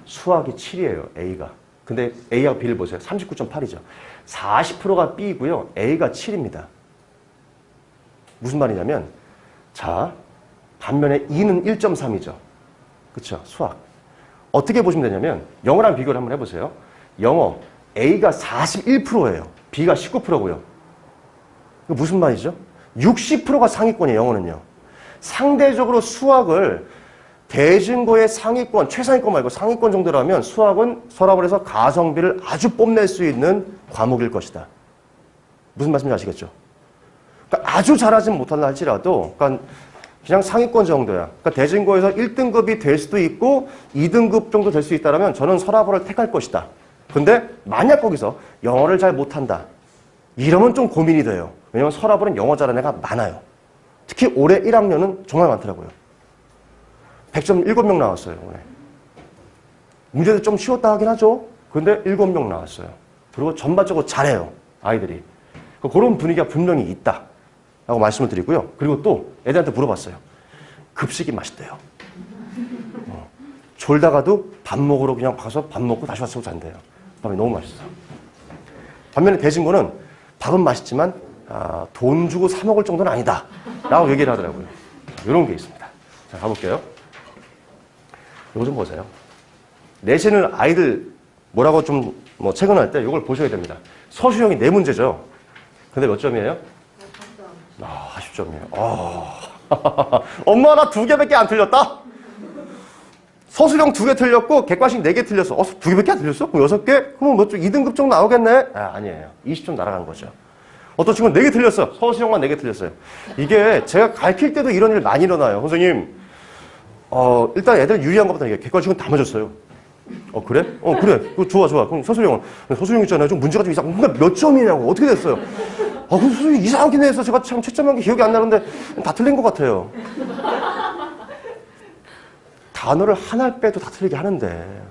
수학이 7이에요. A가. 근데 A하고 B를 보세요. 39.8이죠. 40%가 B이고요. A가 7입니다. 무슨 말이냐면 자, 반면에 E는 1.3이죠. 그렇죠? 수학. 어떻게 보시면 되냐면 영어랑 비교를 한번 해보세요. 영어 A가 41%예요. B가 19%고요. 이거 무슨 말이죠? 60%가 상위권이에요. 영어는요. 상대적으로 수학을 대진고의 상위권, 최상위권 말고 상위권 정도라면 수학은 서라볼에서 가성비를 아주 뽐낼 수 있는 과목일 것이다. 무슨 말씀인지 아시겠죠? 그러니까 아주 잘하진 못한다 할지라도 그냥 상위권 정도야. 그러니까 대진고에서 1등급이 될 수도 있고 2등급 정도 될 수 있다면 저는 서라볼을 택할 것이다. 근데 만약 거기서 영어를 잘 못한다. 이러면 좀 고민이 돼요. 왜냐면 서라볼은 영어 잘하는 애가 많아요. 특히 올해 1학년은 정말 많더라고요. 100점 7명 나왔어요. 올해. 문제도 좀 쉬웠다 하긴 하죠. 근데 7명 나왔어요. 그리고 전반적으로 잘해요. 아이들이. 그런 분위기가 분명히 있다. 라고 말씀을 드리고요. 그리고 또 애들한테 물어봤어요. 급식이 맛있대요. 졸다가도 밥 먹으러 그냥 가서 밥 먹고 다시 와서 잔대요. 밥이 너무 맛있어. 반면에 대진고는 밥은 맛있지만 돈 주고 사 먹을 정도는 아니다. 라고 얘기를 하더라고요. 이런 게 있습니다. 자, 가볼게요. 이거 좀 보세요. 내신을 아이들 뭐라고 좀 체크할 때 이걸 보셔야 됩니다. 서술형이 4문제죠. 근데 몇 점이에요? 40점이에요. 엄마 나 2개밖에 안 틀렸다? 서술형 2개 틀렸고 객관식 4개 틀렸어. 2개밖에 안 틀렸어? 그럼 6개? 그럼 2등급 정도 나오겠네? 아니에요. 20점 날아간 거죠. 어떤 친구는 4개 틀렸어. 서술형만 4개 틀렸어요. 이게 제가 가르칠 때도 이런 일 많이 일어나요. 선생님, 일단 애들 유리한 것보다 이게 객관식은 다 맞았어요. 그래? 그래. 좋아. 그럼 서술형은? 서술형 있잖아요. 좀 문제가 좀 이상, 몇 점이냐고. 어떻게 됐어요? 그 서술형 이상하긴 해서 제가 참 채점한 게 기억이 안 나는데 다 틀린 것 같아요. 단어를 하나 빼도 다 틀리게 하는데.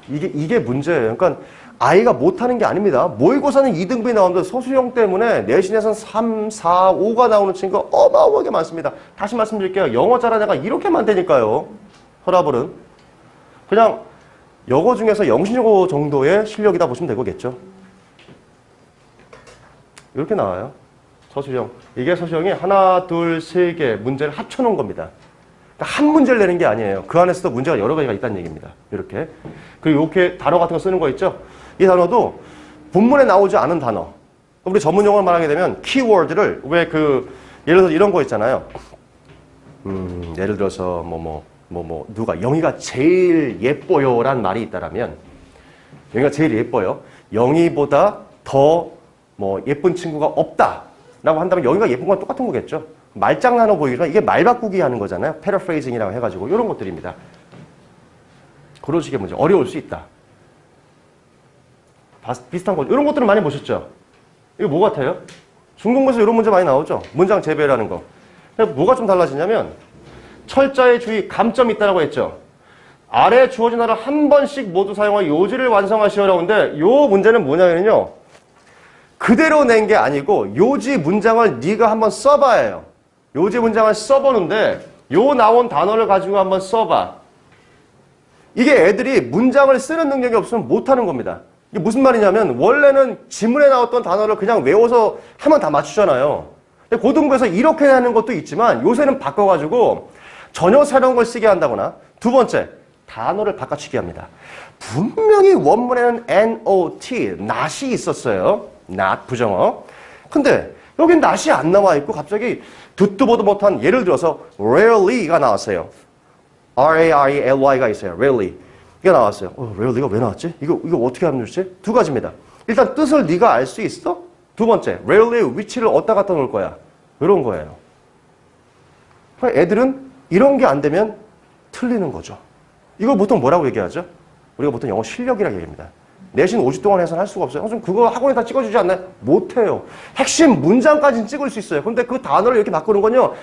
이게 문제예요. 그러니까 아이가 못하는 게 아닙니다. 모의고사는 2등급이 나오는데 서술형 때문에 내신에서는 3, 4, 5가 나오는 친구가 어마어마하게 많습니다. 다시 말씀드릴게요. 영어 잘하는 애가 이렇게 많다니까요. 서라볼은. 그냥 영어 중에서 영신영어 정도의 실력이다 보시면 되겠죠. 이렇게 나와요. 서술형. 이게 서술형이 하나, 둘, 세 개 문제를 합쳐놓은 겁니다. 그러니까 한 문제를 내는 게 아니에요. 그 안에서도 문제가 여러 가지가 있다는 얘기입니다. 이렇게. 그리고 이렇게 단어 같은 거 쓰는 거 있죠? 이 단어도 본문에 나오지 않은 단어. 우리 전문 용어를 말하게 되면 키워드를 예를 들어서 이런 거 있잖아요. 예를 들어서 누가 영희가 제일 예뻐요라는 말이 있다라면 영희가 제일 예뻐요. 영희보다 더 예쁜 친구가 없다라고 한다면 영희가 예쁜 건 똑같은 거겠죠. 말장난어 보이지만 이게 말 바꾸기 하는 거잖아요. 패러프레이징이라고 해가지고 이런 것들입니다. 그런 식의 문제. 어려울 수 있다. 비슷한 거죠. 이런 것들은 많이 보셨죠? 이거 뭐 같아요? 중국문에서 이런 문제 많이 나오죠. 문장 재배라는 거. 뭐가 좀 달라지냐면 철자의 주의, 감점이 있다고 했죠. 아래 주어진 하를 한 번씩 모두 사용하여 요지를 완성하시오라는데 요 문제는 뭐냐면요. 그대로 낸 게 아니고 요지 문장을 네가 한번 써봐야 해요. 요지 문장을 써보는데 요 나온 단어를 가지고 한번 써봐. 이게 애들이 문장을 쓰는 능력이 없으면 못하는 겁니다. 이게 무슨 말이냐면 원래는 지문에 나왔던 단어를 그냥 외워서 하면 다 맞추잖아요. 근데 고등부에서 이렇게 하는 것도 있지만 요새는 바꿔가지고 전혀 새로운 걸 쓰게 한다거나 두 번째, 단어를 바꿔치기 합니다. 분명히 원문에는 not, not이 있었어요. not 부정어. 근데 여긴 not이 안 나와 있고 갑자기 듣도 보도 못한 예를 들어서 rarely가 나왔어요. R-A-R-E-L-Y가 있어요. rarely. 이게 나왔어요. rarely가 왜 나왔지? 이거 어떻게 하면 좋지? 두 가지입니다. 일단 뜻을 네가 알 수 있어? 두 번째, rarely의 위치를 어디다 갖다 놓을 거야? 이런 거예요. 애들은 이런 게 안 되면 틀리는 거죠. 이걸 보통 뭐라고 얘기하죠? 우리가 보통 영어 실력이라고 얘기합니다. 내신 5주 동안 해서는 할 수가 없어요. 좀 그거 학원에 다 찍어주지 않나요? 못해요. 핵심 문장까지는 찍을 수 있어요. 근데 그 단어를 이렇게 바꾸는 건요.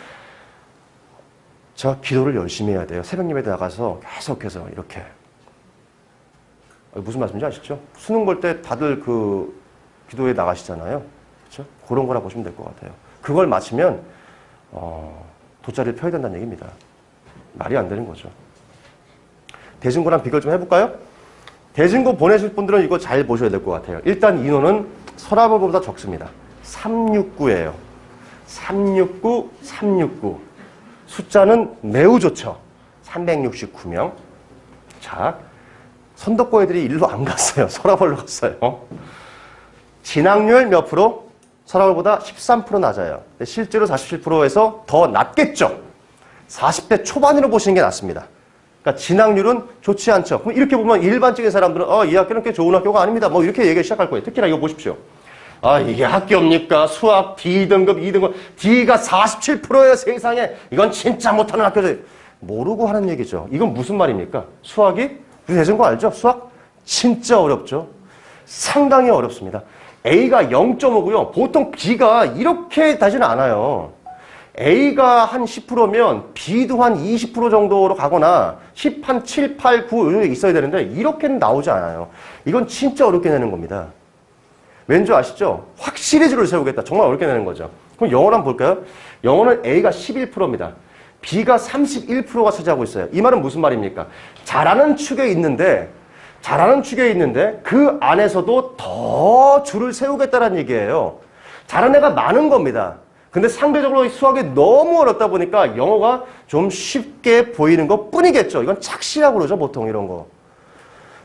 자, 기도를 열심히 해야 돼요. 새벽 예배 나가서 계속해서 이렇게. 무슨 말씀인지 아시죠? 수능 볼 때 다들 그 기도에 나가시잖아요. 그렇죠? 그런 거라 보시면 될 것 같아요. 그걸 마치면 돗자리를 펴야 된다는 얘기입니다. 말이 안 되는 거죠. 대진고랑 비교를 좀 해볼까요? 대진고 보내실 분들은 이거 잘 보셔야 될 것 같아요. 일단 인원은 서랍어보다 적습니다. 369예요. 369, 369. 숫자는 매우 좋죠. 369명. 자, 선덕고 애들이 일로 안 갔어요. 서랍을로 갔어요. 진학률 몇 프로? 서랍을보다 13% 낮아요. 실제로 47%에서 더 낮겠죠. 40대 초반으로 보시는 게 낫습니다. 그러니까 진학률은 좋지 않죠. 그럼 이렇게 보면 일반적인 사람들은 이 학교는 꽤 좋은 학교가 아닙니다. 뭐 이렇게 얘기 시작할 거예요. 특히나 이거 보십시오. 이게 학교입니까? 수학 D등급, 2등급. D가 47%예요, 세상에. 이건 진짜 못하는 학교죠. 모르고 하는 얘기죠. 이건 무슨 말입니까? 수학이? 우리 대전거 알죠? 수학? 진짜 어렵죠. 상당히 어렵습니다. A가 0.5고요. 보통 B가 이렇게 되지는 않아요. A가 한 10%면 B도 한 20% 정도로 가거나 10, 한 7, 8, 9 이렇게 있어야 되는데 이렇게는 나오지 않아요. 이건 진짜 어렵게 내는 겁니다. 왠지 아시죠? 확실히 줄을 세우겠다. 정말 어렵게 내는 거죠. 그럼 영어를 한번 볼까요? 영어는 A가 11%입니다. B가 31%가 차지하고 있어요. 이 말은 무슨 말입니까? 잘하는 축에 있는데 그 안에서도 더 줄을 세우겠다는 얘기예요. 잘하는 애가 많은 겁니다. 근데 상대적으로 수학이 너무 어렵다 보니까 영어가 좀 쉽게 보이는 것 뿐이겠죠. 이건 착시라고 그러죠, 보통 이런 거.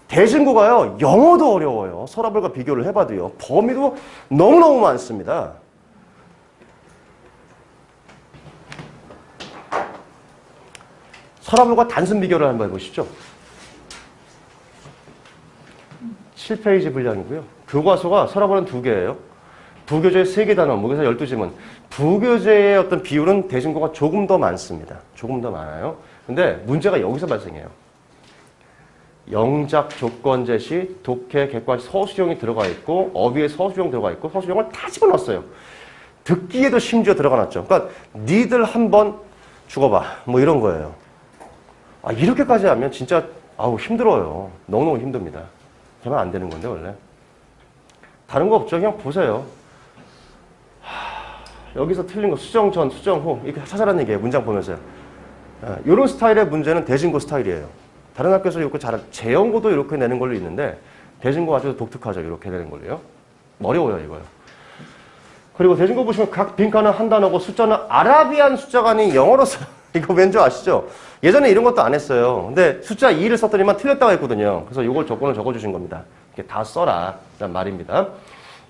대진고가요, 영어도 어려워요. 서랍을과 비교를 해봐도요. 범위도 너무너무 많습니다. 서랍을과 단순 비교를 한번 해보시죠. 7페이지 분량이고요. 교과서가 서랍을은 2개예요. 부교재 3개 단원, 무게서 12지문. 부교재의 어떤 비율은 대진고가 조금 더 많습니다. 조금 더 많아요. 근데 문제가 여기서 발생해요. 영작, 조건 제시, 독해, 객관, 서술형이 들어가 있고 어휘에 서술형 들어가 있고 서술형을 다 집어넣었어요. 듣기에도 심지어 들어가 놨죠. 그러니까 니들 한번 죽어봐. 뭐 이런 거예요. 이렇게까지 하면 진짜 힘들어요. 너무너무 힘듭니다. 하면 안 되는 건데 원래. 다른 거 없죠. 그냥 보세요. 여기서 틀린 거 수정 전, 수정 후 이렇게 찾아라는 얘기예요. 문장 보면서요. 이런 스타일의 문제는 대진고 스타일이에요. 다른 학교에서 이렇게 재연고도 이렇게 내는 걸로 있는데 대진고 아주 독특하죠. 이렇게 내는 걸로요. 어려워요, 이거요. 그리고 대진고 보시면 각 빈칸은 한 단어고 숫자는 아라비안 숫자가 아닌 영어로 써. 이거 왠지 아시죠? 예전에 이런 것도 안 했어요. 근데 숫자 2를 썼더니만 틀렸다고 했거든요. 그래서 이걸 조건을 적어주신 겁니다. 이렇게 다 써라. 라는 말입니다.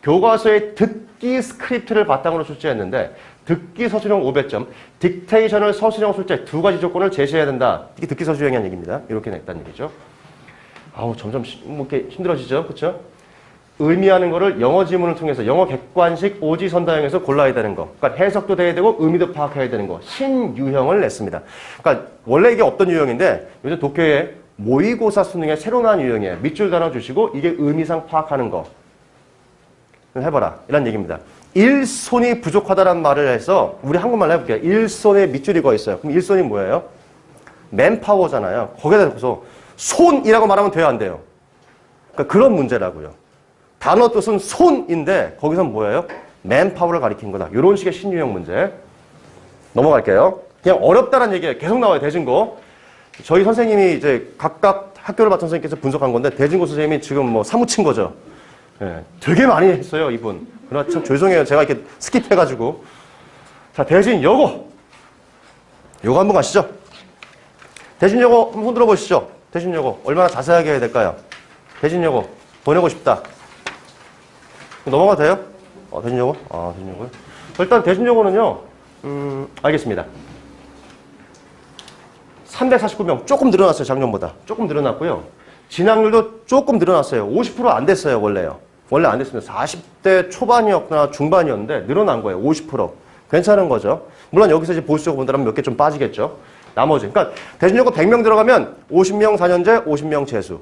교과서의 듣기 스크립트를 바탕으로 출제했는데 듣기 서술형 500점, 딕테이션을 서술형 출제 2가지 조건을 제시해야 된다. 이게 듣기 서술형이라는 얘기입니다. 이렇게 냈다는 얘기죠. 점점 이렇게 힘들어지죠. 그렇죠? 의미하는 거를 영어 지문을 통해서 영어 객관식 오지선다형에서 골라야 되는 거. 그러니까 해석도 돼야 되고 의미도 파악해야 되는 거. 신유형을 냈습니다. 그러니까 원래 이게 없던 유형인데 요즘 독해의 모의고사 수능에 새로 나온 유형이에요. 밑줄 단어 주시고 이게 의미상 파악하는 거. 해봐라. 이런 얘기입니다. 일손이 부족하다는 말을 해서 우리 한국말로 해볼게요. 일손에 밑줄이 거 있어요. 그럼 일손이 뭐예요? 맨파워잖아요. 거기다 대고서 손이라고 말하면 돼요, 안 돼요? 그러니까 그런 문제라고요. 단어 뜻은 손인데 거기선 뭐예요? 맨파워를 가리킨 거다. 이런 식의 신유형 문제. 넘어갈게요. 그냥 어렵다는 얘기예요. 계속 나와요, 대진고. 저희 선생님이 이제 각각 학교를 맡은 선생님께서 분석한 건데 대진고 선생님이 지금 뭐 사무친 거죠. 예, 되게 많이 했어요, 이분. 그러나 참 죄송해요. 제가 이렇게 스킵해가지고. 자, 대진 요거. 요거 한번 가시죠. 대진 요거 한번 손들어 보시죠. 대진 요거. 얼마나 자세하게 해야 될까요? 대진 요거. 보내고 싶다. 넘어가도 돼요? 대진 요거? 대진 요거요? 일단 대진 요거는요, 알겠습니다. 349명. 조금 늘어났어요, 작년보다. 조금 늘어났고요. 진학률도 조금 늘어났어요. 50% 안 됐어요, 원래요. 원래 안 됐습니다. 40대 초반이었거나 중반이었는데 늘어난 거예요. 50%. 괜찮은 거죠. 물론 여기서 이제 보수적으로 본다면 몇 개 좀 빠지겠죠. 나머지. 그러니까 대진요거 100명 들어가면 50명 4년제, 50명 재수.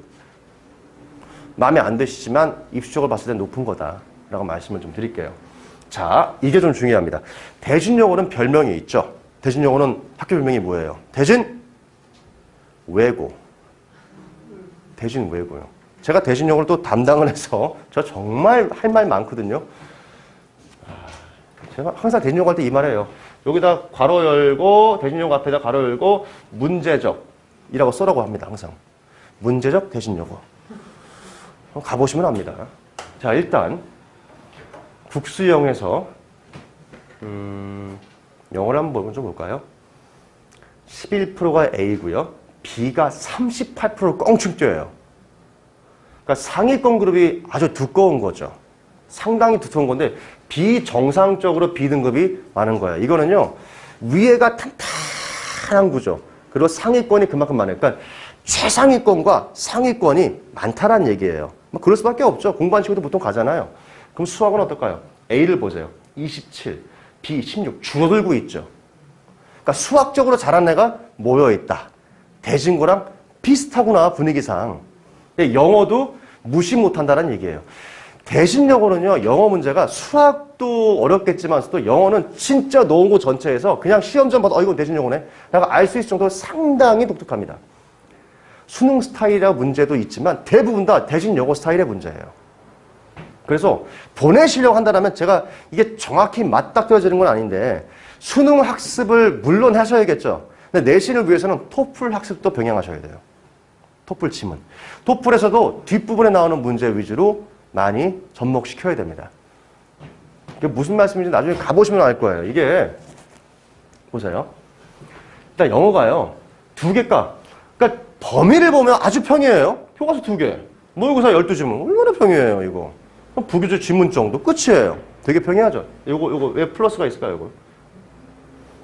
마음에 안 드시지만 입시적으로 봤을 때 높은 거다라고 말씀을 좀 드릴게요. 자, 이게 좀 중요합니다. 대진요거는 별명이 있죠. 대진요거는 학교 별명이 뭐예요? 대진 외고. 대진 외고요. 제가 대진요거를 또 담당을 해서 저 정말 할 말 많거든요. 제가 항상 대진요거 할 때 이 말해요. 여기다 괄호 열고 대진요거 앞에다 괄호 열고 문제적이라고 써라고 합니다. 항상. 문제적 대진요거. 가보시면 압니다. 자, 일단 국수형에서 영어를 한번 좀 볼까요? 11%가 A고요. B가 38% 껑충 뛰어요. 그러니까 상위권 그룹이 아주 두꺼운 거죠. 상당히 두꺼운 건데 비정상적으로 B등급이 많은 거예요. 이거는요. 위에가 탄탄한 구조. 그리고 상위권이 그만큼 많아요. 그러니까 최상위권과 상위권이 많다라는 얘기예요. 뭐 그럴 수밖에 없죠. 공부한 친구도 보통 가잖아요. 그럼 수학은 어떨까요? A를 보세요. 27, B 16 줄어들고 있죠. 그러니까 수학적으로 잘한 애가 모여있다. 대진고랑 비슷하구나, 분위기상. 영어도 무시 못한다는 얘기예요. 대진영어는요, 영어 문제가 수학도 어렵겠지만서도 영어는 진짜 농고 전체에서 그냥 시험전 봐도 이건 대진영어네 라고 알 수 있을 정도로 상당히 독특합니다. 수능 스타일이라 문제도 있지만 대부분 다 대진영어 스타일의 문제예요. 그래서 보내시려고 한다면 제가 이게 정확히 맞닥뜨려지는 건 아닌데 수능 학습을 물론 하셔야겠죠. 근데 내신을 위해서는 토플 학습도 병행하셔야 돼요. 토플 지문. 토플에서도 뒷부분에 나오는 문제 위주로 많이 접목시켜야 됩니다. 이게 무슨 말씀인지 나중에 가보시면 알 거예요. 이게 보세요. 일단 영어가요. 2개가. 그러니까 범위를 보면 아주 평이에요. 교과서 2개. 모의고사 12지문. 얼마나 평이에요, 이거. 부교재 지문 정도. 끝이에요. 되게 평이하죠. 요거 왜 플러스가 있을까요, 이거?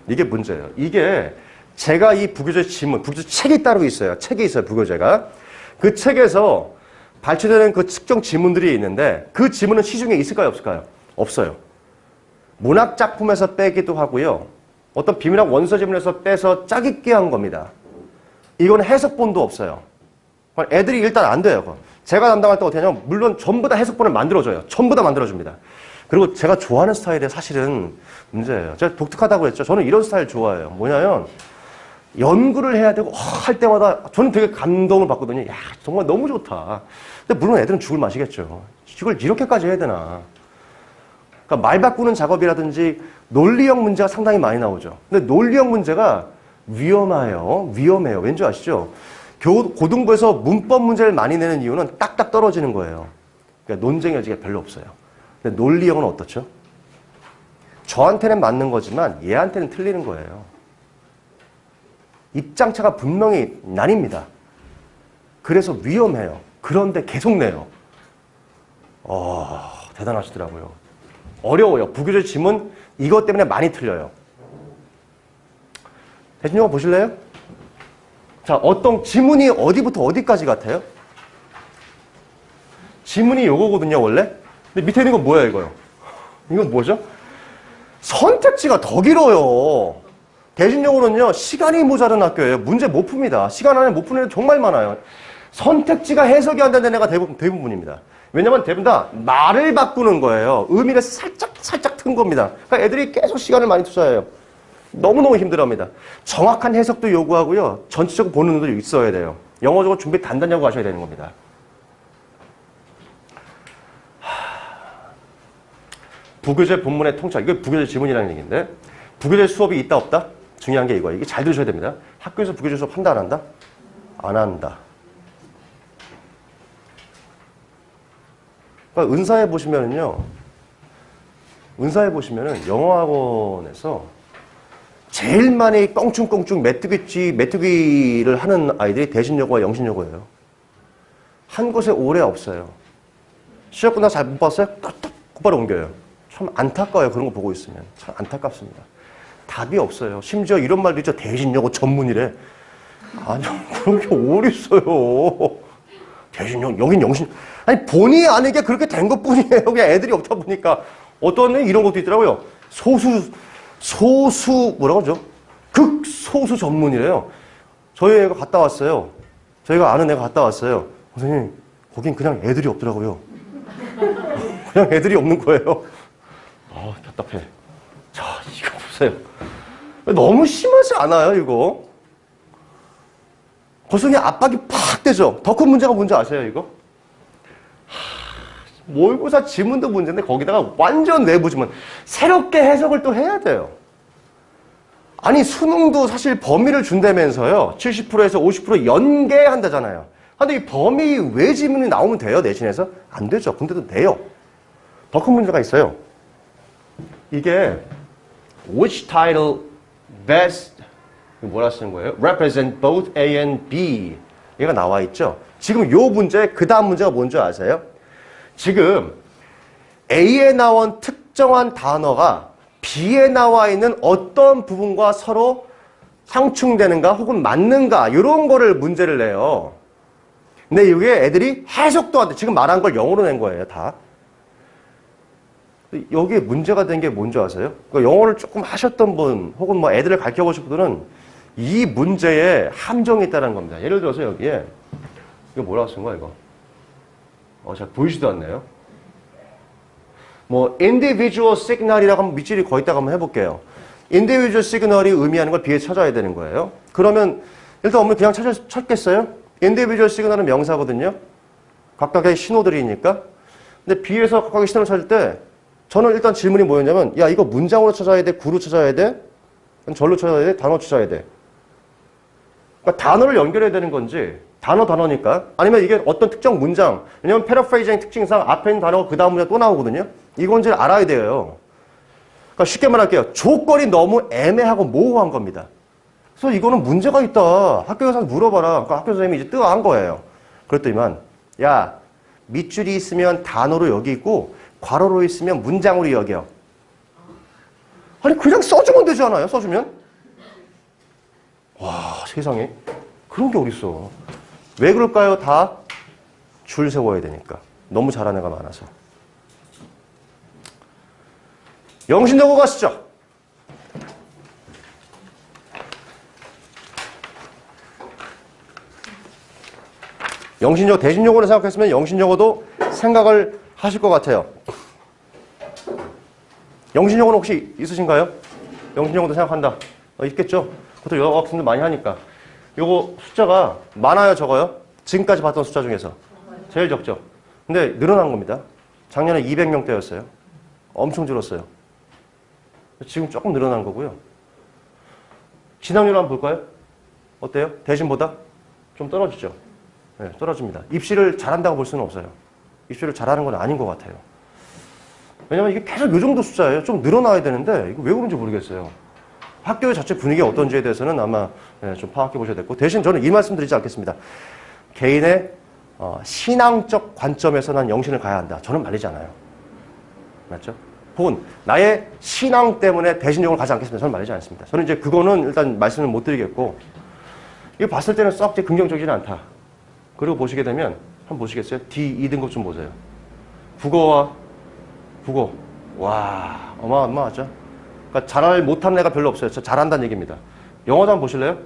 이게 문제예요. 이게 제가 이 부교재 지문, 부교재 책이 따로 있어요. 책이 있어요, 부교재가. 그 책에서 발췌되는 그 특정 지문들이 있는데 그 지문은 시중에 있을까요, 없을까요? 없어요. 문학작품에서 빼기도 하고요. 어떤 비문학 원서 지문에서 빼서 짜깁기 한 겁니다. 이건 해석본도 없어요. 애들이 일단 안 돼요. 그거. 제가 담당할 때 어떻게 하냐면 물론 전부 다 해석본을 만들어줘요. 전부 다 만들어줍니다. 그리고 제가 좋아하는 스타일이 사실은 문제예요. 제가 독특하다고 했죠. 저는 이런 스타일 좋아해요. 뭐냐면 연구를 해야 되고 할 때마다 저는 되게 감동을 받거든요. 야, 정말 너무 좋다. 근데 물론 애들은 죽을 맛이겠죠. 이걸 이렇게까지 해야 되나. 그러니까 말 바꾸는 작업이라든지 논리형 문제가 상당히 많이 나오죠. 근데 논리형 문제가 위험해요. 왠지 아시죠? 고등부에서 문법 문제를 많이 내는 이유는 딱딱 떨어지는 거예요. 그러니까 논쟁 여지가 별로 없어요. 근데 논리형은 어떻죠? 저한테는 맞는 거지만 얘한테는 틀리는 거예요. 입장차가 분명히 나뉩니다. 그래서 위험해요. 그런데 계속 내요. 대단하시더라고요. 어려워요. 부교재 지문 이것 때문에 많이 틀려요. 대진영어 보실래요? 자, 어떤 지문이 어디부터 어디까지 같아요? 지문이 요거거든요, 원래. 근데 밑에 있는 건 뭐야, 이거요? 이건 뭐죠? 선택지가 더 길어요. 대진영어는요, 시간이 모자란 학교예요. 문제 못 풉니다. 시간 안에 못 푸는 애 정말 많아요. 선택지가 해석이 안 되는 애가 대부분입니다. 왜냐면 대부분 다 말을 바꾸는 거예요. 의미를 살짝 튼 겁니다. 그러니까 애들이 계속 시간을 많이 투자해요. 너무너무 힘들어합니다. 정확한 해석도 요구하고요. 전체적으로 보는 눈도 있어야 돼요. 영어적으로 준비 단단히 하고 가셔야 되는 겁니다. 부교재 본문의 통찰. 이게 부교재 지문이라는 얘기인데 부교재 수업이 있다 없다? 중요한 게 이거예요. 이게 잘 들으셔야 됩니다. 학교에서 부교재 수업 한다 안 한다? 안 한다. 그러니까 은사에 보시면은요. 은사에 보시면은 영어학원에서 제일 많이 껑충껑충 메뚜기를 하는 아이들이 대신여고와 영신여고예요. 한 곳에 오래 없어요. 시험 끝나서 잘 못 봤어요? 딱 곧바로 옮겨요. 참 안타까워요. 그런 거 보고 있으면. 참 안타깝습니다. 답이 없어요. 심지어 이런 말도 있죠. 대신여고 전문이래. 아니요. 그런 게 어딨어요. 대신여고, 여긴 영신. 아니 본의 아니게 그렇게 된 것뿐이에요. 그냥 애들이 없다 보니까. 어떤 애 이런 것도 있더라고요. 소수 뭐라고 하죠? 극소수 전문이래요. 저희 애가 갔다 왔어요. 저희가 아는 애가 갔다 왔어요. 선생님, 거긴 그냥 애들이 없더라고요. 그냥 애들이 없는 거예요. 답답해. 자, 이거 보세요. 너무 심하지 않아요, 이거? 벌써 그냥 압박이 팍 되죠? 더 큰 문제가 뭔지 아세요, 이거? 모의고사 지문도 문제인데 거기다가 완전 내부 지문. 새롭게 해석을 또 해야 돼요. 아니 수능도 사실 범위를 준다면서요. 70%에서 50% 연계한다잖아요. 근데 이 범위 외 지문이 나오면 돼요, 내신에서? 안 되죠. 근데도 돼요. 더 큰 문제가 있어요. 이게 which title best 뭐라 쓰는 거예요? represent both A and B 얘가 나와 있죠. 지금 요 문제 그 다음 문제가 뭔지 아세요? 지금 A에 나온 특정한 단어가 B에 나와 있는 어떤 부분과 서로 상충되는가 혹은 맞는가 이런 거를 문제를 내요. 근데 이게 애들이 해석도 안 돼. 지금 말한 걸 영어로 낸 거예요, 다. 여기에 문제가 된 게 뭔지 아세요? 그러니까 영어를 조금 하셨던 분 혹은 뭐 애들을 가르쳐보신 분들은 이 문제에 함정이 있다는 겁니다. 예를 들어서 여기에 이거 뭐라고 쓴 거야, 이거? 잘 보이지도 않네요. 뭐 individual signal이라고 하면 밑줄이 거의 있다가 한번 해볼게요. individual signal이 의미하는 걸 B에 찾아야 되는 거예요. 그러면 일단 어머니 그냥 찾겠어요? individual signal은 명사거든요. 각각의 신호들이니까. 근데 B에서 각각의 신호를 찾을 때 저는 일단 질문이 뭐였냐면 야 이거 문장으로 찾아야 돼? 구로 찾아야 돼? 절로 찾아야 돼? 단어 찾아야 돼? 그러니까 단어를 연결해야 되는 건지 단어니까 아니면 이게 어떤 특정 문장 왜냐면 패러프레이징 특징상 앞에 있는 단어가 그 다음 문장 또 나오거든요. 이건지 알아야 돼요. 그러니까 쉽게 말할게요. 조건이 너무 애매하고 모호한 겁니다. 그래서 이거는 문제가 있다. 학교 가서 물어봐라. 그러니까 학교 선생님이 이제 뜨거운 거예요. 그랬더니만 야 밑줄이 있으면 단어로 여기 있고 괄호로 있으면 문장으로 여겨. 아니 그냥 써주면 되지 않아요? 써주면? 와 세상에 그런 게 어딨어. 왜 그럴까요? 다 줄 세워야 되니까. 너무 잘하는 애가 많아서. 영신여고 가시죠. 영신여고, 대신여고를 생각했으면 영신여고도 생각을 하실 것 같아요. 영신여고는 혹시 있으신가요? 영신여고도 생각한다. 있겠죠? 그것도 여학생들 많이 하니까. 요거 숫자가 많아요, 적어요? 지금까지 봤던 숫자 중에서. 제일 적죠? 근데 늘어난 겁니다. 작년에 200명대였어요. 엄청 줄었어요. 지금 조금 늘어난 거고요. 진학률 한번 볼까요? 어때요? 대신보다 좀 떨어지죠? 네, 떨어집니다. 입시를 잘한다고 볼 수는 없어요. 입시를 잘하는 건 아닌 것 같아요. 왜냐면 이게 계속 이 정도 숫자예요. 좀 늘어나야 되는데 이거 왜 그런지 모르겠어요. 학교 자체 분위기가 어떤지에 대해서는 아마 좀 파악해 보셔야 됐고 대신 저는 이 말씀 드리지 않겠습니다. 개인의 신앙적 관점에서 난 영신을 가야 한다. 저는 말리지 않아요. 맞죠? 혹은 나의 신앙 때문에 대신여고를 가지 않겠습니다. 저는 말리지 않습니다. 저는 이제 그거는 일단 말씀을 못 드리겠고 이거 봤을 때는 썩 긍정적이진 않다. 그리고 보시게 되면 한번 보시겠어요? D 2등급 좀 보세요. 국어 와 어마어마하죠? 그러니까 잘 못하는 애가 별로 없어요. 저 잘한다는 얘기입니다. 영어도 한번 보실래요?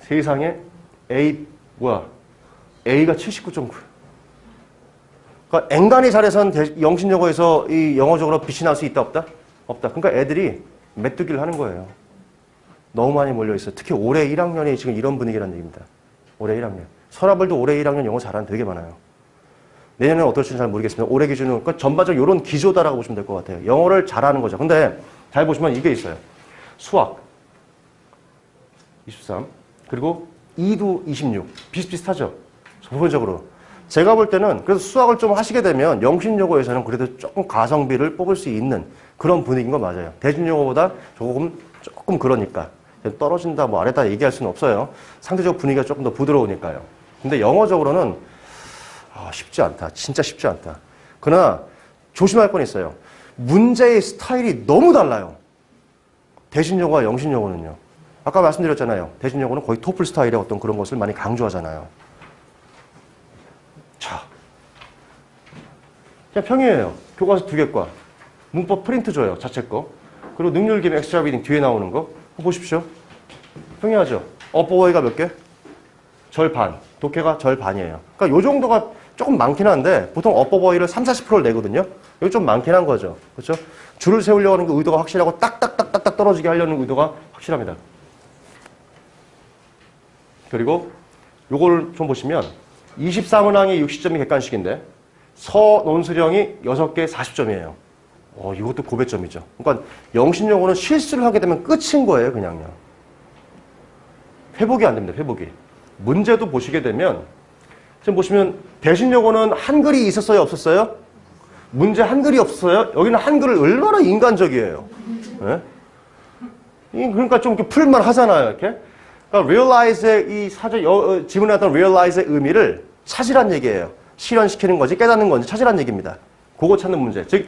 세상에 A가 79.9 그러니까 앵간히 잘해서는 영신여고에서 이 영어적으로 빛이 날 수 있다 없다? 없다. 그러니까 애들이 메뚜기를 하는 거예요. 너무 많이 몰려있어요. 특히 올해 1학년이 지금 이런 분위기라는 얘기입니다. 올해 1학년. 서라벌도 올해 1학년 영어 잘하는 되게 많아요. 내년에는 어떨지는 잘 모르겠습니다. 올해 기준은 그러니까 전반적으로 이런 기조다라고 보시면 될 것 같아요. 영어를 잘하는 거죠. 근데 잘 보시면 이게 있어요. 수학 23 그리고 이도 26 비슷비슷하죠. 부분적으로. 제가 볼 때는 그래서 수학을 좀 하시게 되면 영신여고에서는 그래도 조금 가성비를 뽑을 수 있는 그런 분위기인 거 맞아요. 대진여고보다 조금 그러니까 떨어진다 뭐 아래다 얘기할 수는 없어요. 상대적 분위기가 조금 더 부드러우니까요. 근데 영어적으로는 쉽지 않다. 진짜 쉽지 않다. 그러나 조심할 건 있어요. 문제의 스타일이 너무 달라요. 대진여고와 영신여고는요. 아까 말씀드렸잖아요. 대진여고는 거의 토플 스타일의 어떤 그런 것을 많이 강조하잖아요. 자, 그냥 평이에요. 교과서 2개과. 문법 프린트 줘요. 자체 거. 그리고 능률 기능 엑스트라 리딩 뒤에 나오는 거. 보십시오. 평이하죠. 어버워이가 몇 개? 절반. 독해가 절반이에요. 그러니까 요 정도가 조금 많긴 한데 보통 어버워이를 30-40%를 내거든요. 이거 좀 많긴 한 거죠. 그렇죠? 줄을 세우려고 하는 그 의도가 확실하고 딱딱딱딱딱 떨어지게 하려는 의도가 확실합니다. 그리고 요걸 좀 보시면 24문항이 60점이 객관식인데 서논술형이 6개 40점이에요. 이것도 고배점이죠. 그러니까 영신여고는 실수를 하게 되면 끝인 거예요. 그냥요. 회복이 안 됩니다. 회복이. 문제도 보시게 되면 지금 보시면 대신여고는 한글이 있었어요? 없었어요? 문제 한글이 없었어요? 여기는 한글을 얼마나 인간적이에요. 네? 그러니까 좀 이렇게 풀만 하잖아요. 이렇게. 그러니까 realize의 이 지문에 나타난 realize의 의미를 찾으란 얘기예요. 실현시키는 건지 깨닫는 건지 찾으란 얘기입니다. 그거 찾는 문제. 즉,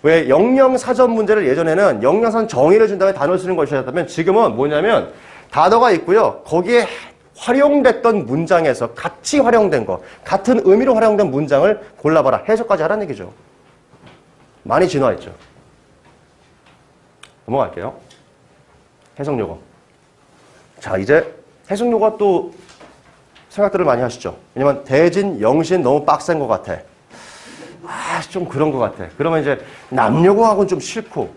왜 영영사전 문제를 예전에는 영영사전 정의를 준 다음에 단어를 쓰는 것이었다면 지금은 뭐냐면 단어가 있고요. 거기에 활용됐던 문장에서 같이 활용된 거, 같은 의미로 활용된 문장을 골라봐라. 해석까지 하라는 얘기죠. 많이 진화했죠. 넘어갈게요. 해석요거. 자, 이제 해석요가 또 생각들을 많이 하시죠. 왜냐면 대진, 영신 너무 빡센 것 같아. 좀 그런 것 같아. 그러면 이제 남녀고하고는 좀 싫고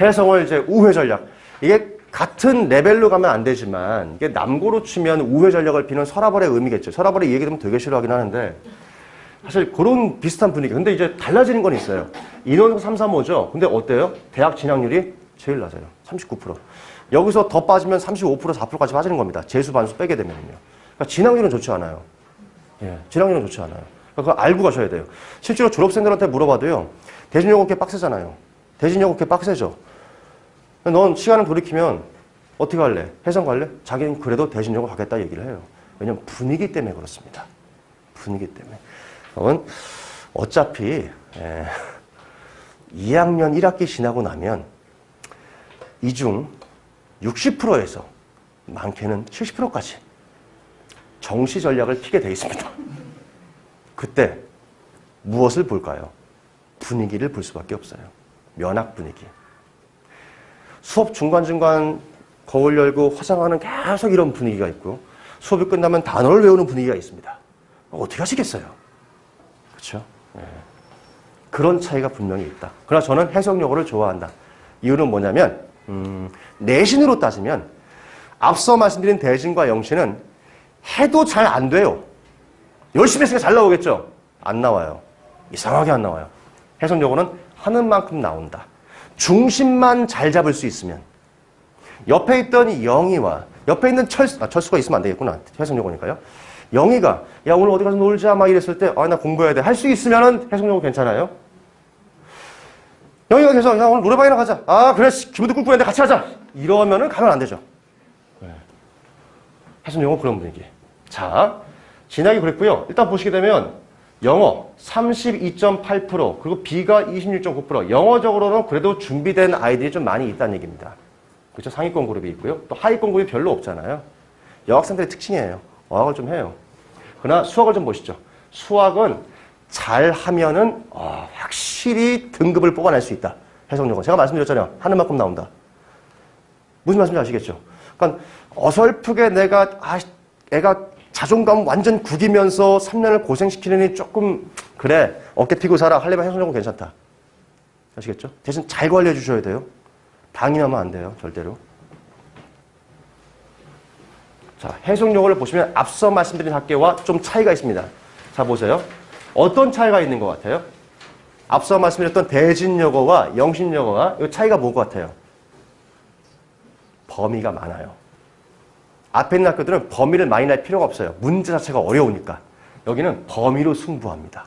해성을 이제 우회 전략. 이게 같은 레벨로 가면 안 되지만 이게 남고로 치면 우회 전략을 피는 서라벌의 의미겠죠. 서라벌의 얘기 들으면 되게 싫어하긴 하는데 사실 그런 비슷한 분위기. 근데 이제 달라지는 건 있어요. 인원 3, 3, 5죠. 근데 어때요? 대학 진학률이 제일 낮아요. 39%. 여기서 더 빠지면 35%, 4%까지 빠지는 겁니다. 재수, 반수 빼게 되면요. 그러니까 진학률은 좋지 않아요. 예, 진학률은 좋지 않아요. 그거 알고 가셔야 돼요. 실제로 졸업생들한테 물어봐도요. 대진여고 꽤 빡세잖아요. 대진여고 꽤 빡세죠. 넌 시간을 돌이키면 어떻게 할래? 해성 갈래? 자기는 그래도 대진여고 가겠다 얘기를 해요. 왜냐면 분위기 때문에 그렇습니다. 분위기 때문에. 그러면 어차피 2학년 1학기 지나고 나면 이 중 60%에서 많게는 70%까지 정시 전략을 피게 돼 있습니다. 그때 무엇을 볼까요? 분위기를 볼 수밖에 없어요. 면학 분위기. 수업 중간중간 거울 열고 화장하는 계속 이런 분위기가 있고 수업이 끝나면 단어를 외우는 분위기가 있습니다. 어떻게 하시겠어요? 그렇죠? 네. 그런 차이가 분명히 있다. 그러나 저는 해석여고를 좋아한다. 이유는 뭐냐면 내신으로 따지면 앞서 말씀드린 대진과 영신은 해도 잘 안 돼요. 열심히 했으니까 잘 나오겠죠? 안 나와요. 이상하게 안 나와요. 해석여고는 하는 만큼 나온다. 중심만 잘 잡을 수 있으면 옆에 있던 영희와 옆에 있는 철수가 있으면 안 되겠구나. 해석여고니까요. 영희가 야 오늘 어디 가서 놀자 막 이랬을 때 나 공부해야 돼. 할 수 있으면은 해석여고 괜찮아요. 영희가 계속 야 오늘 노래방이나 가자. 그래 기분도 꿀꿀했는데 같이 하자. 이러면은 가면 안 되죠. 해석여고 그런 분위기. 자, 진학이 그랬고요. 일단 보시게 되면 영어 32.8% 그리고 B가 26.9%. 영어적으로는 그래도 준비된 아이들이 좀 많이 있다는 얘기입니다. 그렇죠? 상위권 그룹이 있고요. 또 하위권 그룹이 별로 없잖아요. 여학생들의 특징이에요. 어학을 좀 해요. 그러나 수학을 좀 보시죠. 수학은 잘하면은 확실히 등급을 뽑아낼 수 있다. 해석여고. 제가 말씀드렸잖아요. 하는 만큼 나온다. 무슨 말씀인지 아시겠죠? 그러니까 어설프게 내가 애가 자존감 완전 구기면서 3년을 고생시키느니 조금 그래 어깨 피고 살아 하려면 해석용어 괜찮다. 아시겠죠? 대신 잘 관리해 주셔야 돼요. 방임하면 안 돼요. 절대로. 자, 해석용어를 보시면 앞서 말씀드린 학계와 좀 차이가 있습니다. 자, 보세요. 어떤 차이가 있는 것 같아요? 앞서 말씀드렸던 대진여고와 영신여고가 이 차이가 뭔 것 같아요? 범위가 많아요. 앞에 있는 학교들은 범위를 많이 낼 필요가 없어요. 문제 자체가 어려우니까. 여기는 범위로 승부합니다.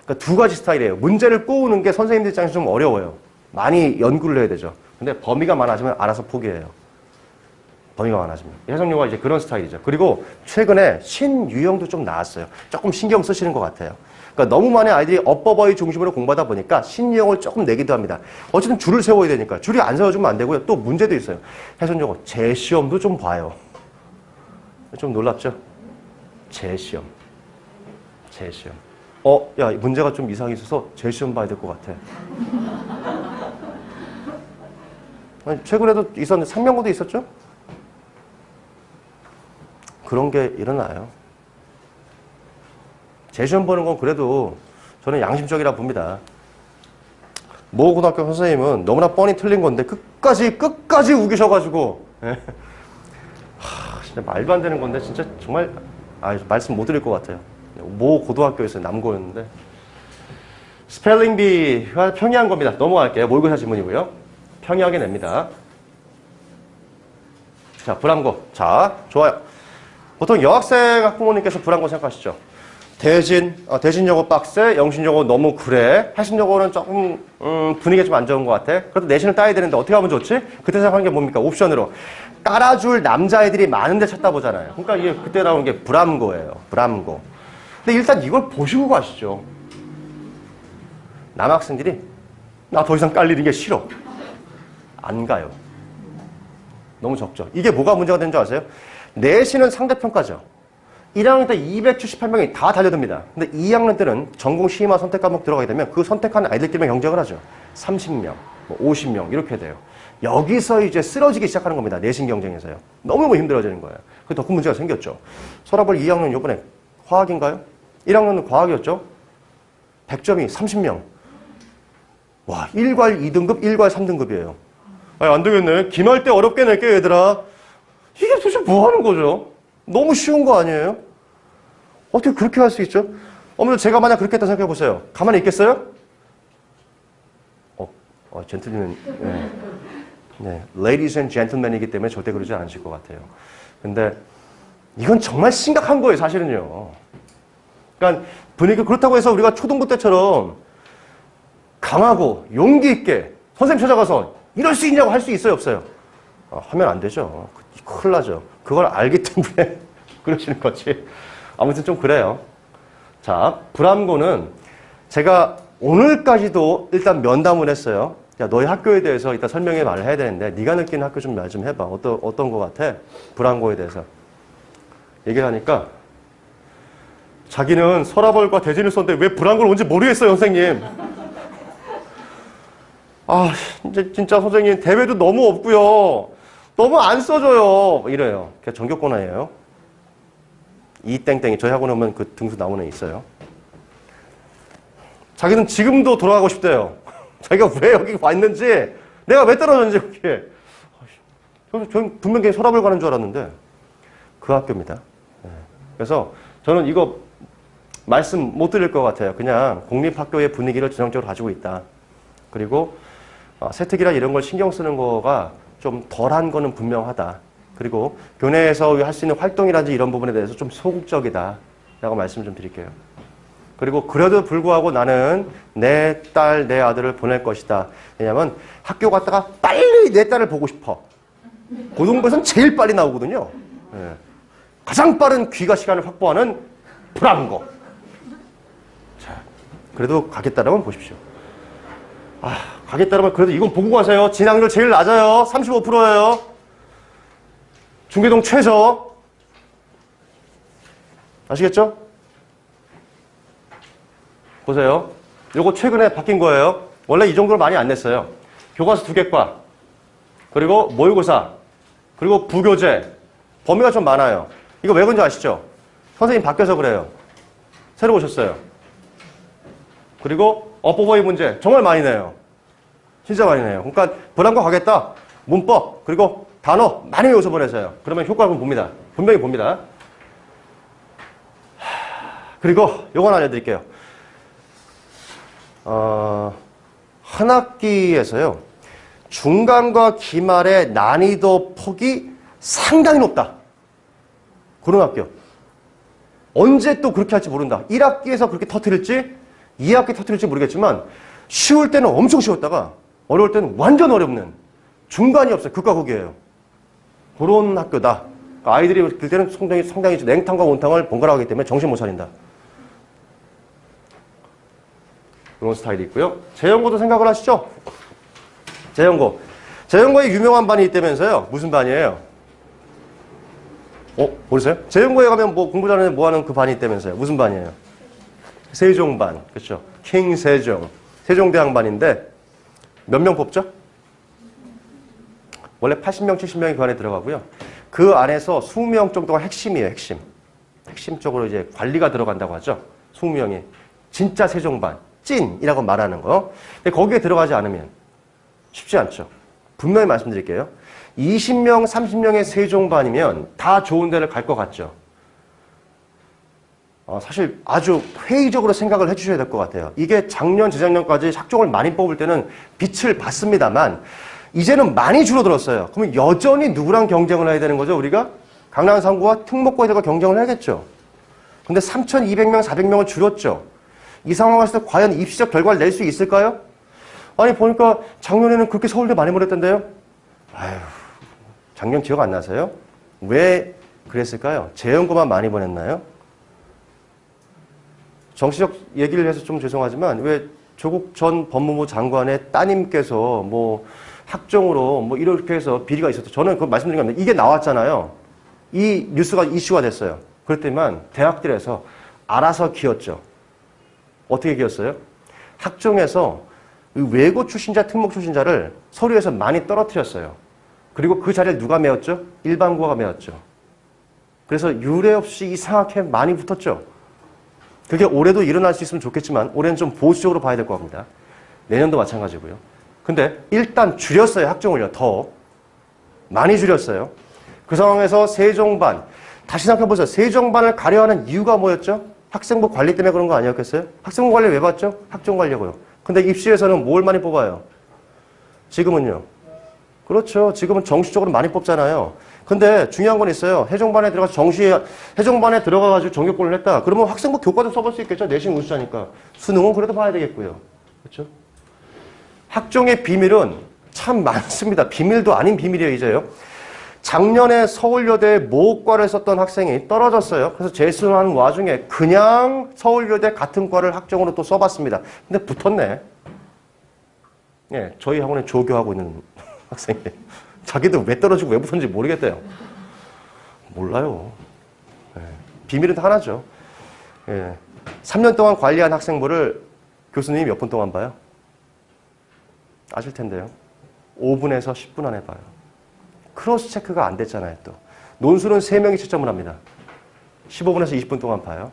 그러니까 두 가지 스타일이에요. 문제를 꼬우는 게 선생님들 입장에서 좀 어려워요. 많이 연구를 해야 되죠. 근데 범위가 많아지면 알아서 포기해요. 범위가 많아지면. 해석용어가 이제 그런 스타일이죠. 그리고 최근에 신유형도 좀 나왔어요. 조금 신경 쓰시는 것 같아요. 그러니까 너무 많은 아이들이 업버버이 중심으로 공부하다 보니까 신유형을 조금 내기도 합니다. 어쨌든 줄을 세워야 되니까. 줄이 안 세워주면 안 되고요. 또 문제도 있어요. 해석용어 재시험도 좀 봐요. 좀 놀랍죠? 재시험. 야, 문제가 좀 이상이 있어서 재시험 봐야 될 것 같아. 아니, 최근에도 있었는데 상명고도 있었죠? 그런 게 일어나요. 재시험 보는 건 그래도 저는 양심적이라 봅니다. 모 고등학교 선생님은 너무나 뻔히 틀린 건데 끝까지 우기셔가지고 진짜 말도 안 되는 건데 진짜 정말 말씀 못 드릴 것 같아요. 모 고등학교에서 남고였는데 스펠링 비가 평이한 겁니다. 넘어갈게요. 모의고사 지문이고요. 평이하게 냅니다. 자, 불암고. 자, 좋아요. 보통 여학생 학부모님께서 불암고 생각하시죠. 대진여고 빡세, 영신여고 너무 그래. 해신여고는 조금 분위기가 좀 안 좋은 것 같아. 그래도 내신을 따야 되는데 어떻게 하면 좋지? 그때 생각하는 게 뭡니까? 옵션으로 깔아줄 남자애들이 많은데 찾다 보잖아요. 그러니까 이게 그때 나오는 게 불암고예요. 불암고. 근데 일단 이걸 보시고 가시죠. 남학생들이 나 더 이상 깔리는 게 싫어. 안 가요. 너무 적죠. 이게 뭐가 문제가 되는 줄 아세요? 내신은 상대평가죠. 1학년 때 278명이 다 달려듭니다. 근데 2학년 때는 전공 시험화 선택 과목 들어가게 되면 그 선택하는 아이들끼리만 경쟁을 하죠. 30명, 50명 이렇게 돼요. 여기서 이제 쓰러지기 시작하는 겁니다. 내신 경쟁에서요. 너무너무 힘들어지는 거예요. 그게 더 큰 문제가 생겼죠. 서라벌 2학년 요번에 화학인가요? 1학년은 과학이었죠. 100점이 30명. 와, 1괄 2등급, 1괄 3등급이에요. 안 되겠네. 기말 때 어렵게 낼게요, 얘들아. 이게 도대체 뭐 하는 거죠? 너무 쉬운 거 아니에요? 어떻게 그렇게 할 수 있죠? 어머니, 제가 만약 그렇게 했다 생각해 보세요. 가만히 있겠어요? 젠틀맨, 네. Ladies and gentlemen이기 때문에 절대 그러지 않으실 것 같아요. 근데 이건 정말 심각한 거예요, 사실은요. 그러니까 분위기 그렇다고 해서 우리가 초등부 때처럼 강하고 용기 있게 선생님 찾아가서 이럴 수 있냐고 할 수 있어요, 없어요? 하면 안 되죠. 큰일 나죠. 그걸 알기 때문에 그러시는 거지. 아무튼 좀 그래요. 자, 불암고는 제가 오늘까지도 일단 면담을 했어요. 야, 너희 학교에 대해서 이따 설명해 말을 해야 되는데 네가 느끼는 학교 좀 말 좀 해봐. 어떤 거 같아? 불암고에 대해서. 얘기를 하니까 자기는 서라벌과 대진을 썼는데 왜 불암고를 온지 모르겠어요, 선생님. 진짜 선생님 대회도 너무 없고요. 너무 안 써줘요. 이래요. 그게 전교권화예요. 이땡땡이 저희 학원에 오면 그 등수 나오는 애 있어요. 자기는 지금도 돌아가고 싶대요. 자기가 왜 여기 왔는지, 내가 왜 떨어졌는지 그게. 저는 분명히 서랍을 가는 줄 알았는데 그 학교입니다. 그래서 저는 이거 말씀 못 드릴 것 같아요. 그냥 공립학교의 분위기를 전형적으로 가지고 있다. 그리고 세특이나 이런 걸 신경 쓰는 거가 좀 덜한 거는 분명하다. 그리고 교내에서 할 수 있는 활동이라든지 이런 부분에 대해서 좀 소극적이다 라고 말씀을 좀 드릴게요. 그리고 그래도 불구하고 나는 내 딸, 내 아들을 보낼 것이다. 왜냐면 학교 갔다가 빨리 내 딸을 보고 싶어. 고등부에서는 제일 빨리 나오거든요. 가장 빠른 귀가 시간을 확보하는 불암고. 자, 그래도 가겠다라면 보십시오. 가겠다라면 그래도 이건 보고 가세요. 진학률 제일 낮아요. 35%예요. 중계동 최저. 아시겠죠? 보세요. 요거 최근에 바뀐 거예요. 원래 이 정도로 많이 안 냈어요. 교과서 2개과, 그리고 모의고사, 그리고 부교재. 범위가 좀 많아요. 이거 왜 그런지 아시죠? 선생님 바뀌어서 그래요. 새로 오셨어요. 그리고 어버버이 문제 정말 많이 내요. 진짜 많이 내요. 그러니까 불안과 가겠다. 문법 그리고 단어 많이 외워서 보내세요. 그러면 효과를 봅니다. 분명히 봅니다. 그리고 요건 알려드릴게요. 한 학기에서요. 중간과 기말의 난이도 폭이 상당히 높다. 그런 학교. 언제 또 그렇게 할지 모른다. 1학기에서 그렇게 터뜨릴지 2학기 터뜨릴지 모르겠지만 쉬울 때는 엄청 쉬웠다가 어려울 때는 완전 어렵는 중간이 없어요. 극과 극이에요. 그런 학교다. 그러니까 아이들이 들 때는 상당히 냉탕과 온탕을 번갈아 가기 때문에 정신 못 차린다. 이런 스타일이 있고요. 재연고도 생각을 하시죠? 재연고. 재연고에 유명한 반이 있다면서요. 무슨 반이에요? 모르세요? 재연고에 가면 뭐 공부 잘하는 뭐 하는 그 반이 있다면서요. 무슨 반이에요? 세종반. 그렇죠. 킹 세종. 세종대왕 반인데 몇 명 뽑죠? 원래 80명, 70명이 그 안에 들어가고요. 그 안에서 20명 정도가 핵심이에요. 핵심. 핵심 쪽으로 이제 관리가 들어간다고 하죠. 20명이. 진짜 세종반. 찐이라고 말하는 거. 근데 거기에 들어가지 않으면 쉽지 않죠. 분명히 말씀드릴게요. 20명, 30명의 세종반이면 다 좋은 데를 갈 것 같죠. 사실 아주 회의적으로 생각을 해주셔야 될 것 같아요. 이게 작년, 재작년까지 학종을 많이 뽑을 때는 빛을 봤습니다만 이제는 많이 줄어들었어요. 그러면 여전히 누구랑 경쟁을 해야 되는 거죠? 우리가 강남상고와 특목고에다가 경쟁을 해야겠죠. 근데 3,200명, 400명을 줄였죠. 이 상황에서 과연 입시적 결과를 낼 수 있을까요? 아니 보니까 작년에는 그렇게 서울대 많이 보냈던데요? 아휴, 작년 기억 안 나세요? 왜 그랬을까요? 재연고만 많이 보냈나요? 정치적 얘기를 해서 좀 죄송하지만 왜 조국 전 법무부 장관의 따님께서 뭐 학종으로 뭐 이렇게 해서 비리가 있었죠. 저는 그거 말씀드린 겁니다. 이게 나왔잖아요. 이 뉴스가 이슈가 됐어요. 그랬더니만 대학들에서 알아서 기었죠. 어떻게 기었어요? 학종에서 외고 출신자, 특목 출신자를 서류에서 많이 떨어뜨렸어요. 그리고 그 자리를 누가 메웠죠? 일반고가 메웠죠. 그래서 유례 없이 이상하게 많이 붙었죠. 그게 올해도 일어날 수 있으면 좋겠지만 올해는 좀 보수적으로 봐야 될 것 같습니다. 내년도 마찬가지고요. 근데 일단 줄였어요. 학종을요. 더 많이 줄였어요. 그 상황에서 세종반, 다시 생각해보세요. 세종반을 가려하는 이유가 뭐였죠? 학생부 관리 때문에 그런 거 아니었겠어요? 학생부 관리 왜 받죠? 학종 관리고요. 근데 입시에서는 뭘 많이 뽑아요? 지금은요. 그렇죠. 지금은 정시적으로 많이 뽑잖아요. 근데 중요한 건 있어요. 해종반에 들어가서 해종반에 들어가가지고 전교권을 했다. 그러면 학생부 교과도 써볼 수 있겠죠. 내신 우수자니까. 수능은 그래도 봐야 되겠고요. 그렇죠? 학종의 비밀은 참 많습니다. 비밀도 아닌 비밀이에요, 이제요. 작년에 서울여대 모과를 썼던 학생이 떨어졌어요. 그래서 재수하는 와중에 그냥 서울여대 같은 과를 학종으로 또 써봤습니다. 근데 붙었네. 예, 저희 학원에 조교하고 있는 학생이에요. 자기도 왜 떨어지고 왜 붙었는지 모르겠대요. 몰라요. 예, 비밀은 하나죠. 예, 3년 동안 관리한 학생부를 교수님이 몇 분 동안 봐요? 아실 텐데요. 5분에서 10분 안에 봐요. 크로스 체크가 안 됐잖아요, 또. 논술은 3명이 채점을 합니다. 15분에서 20분 동안 봐요.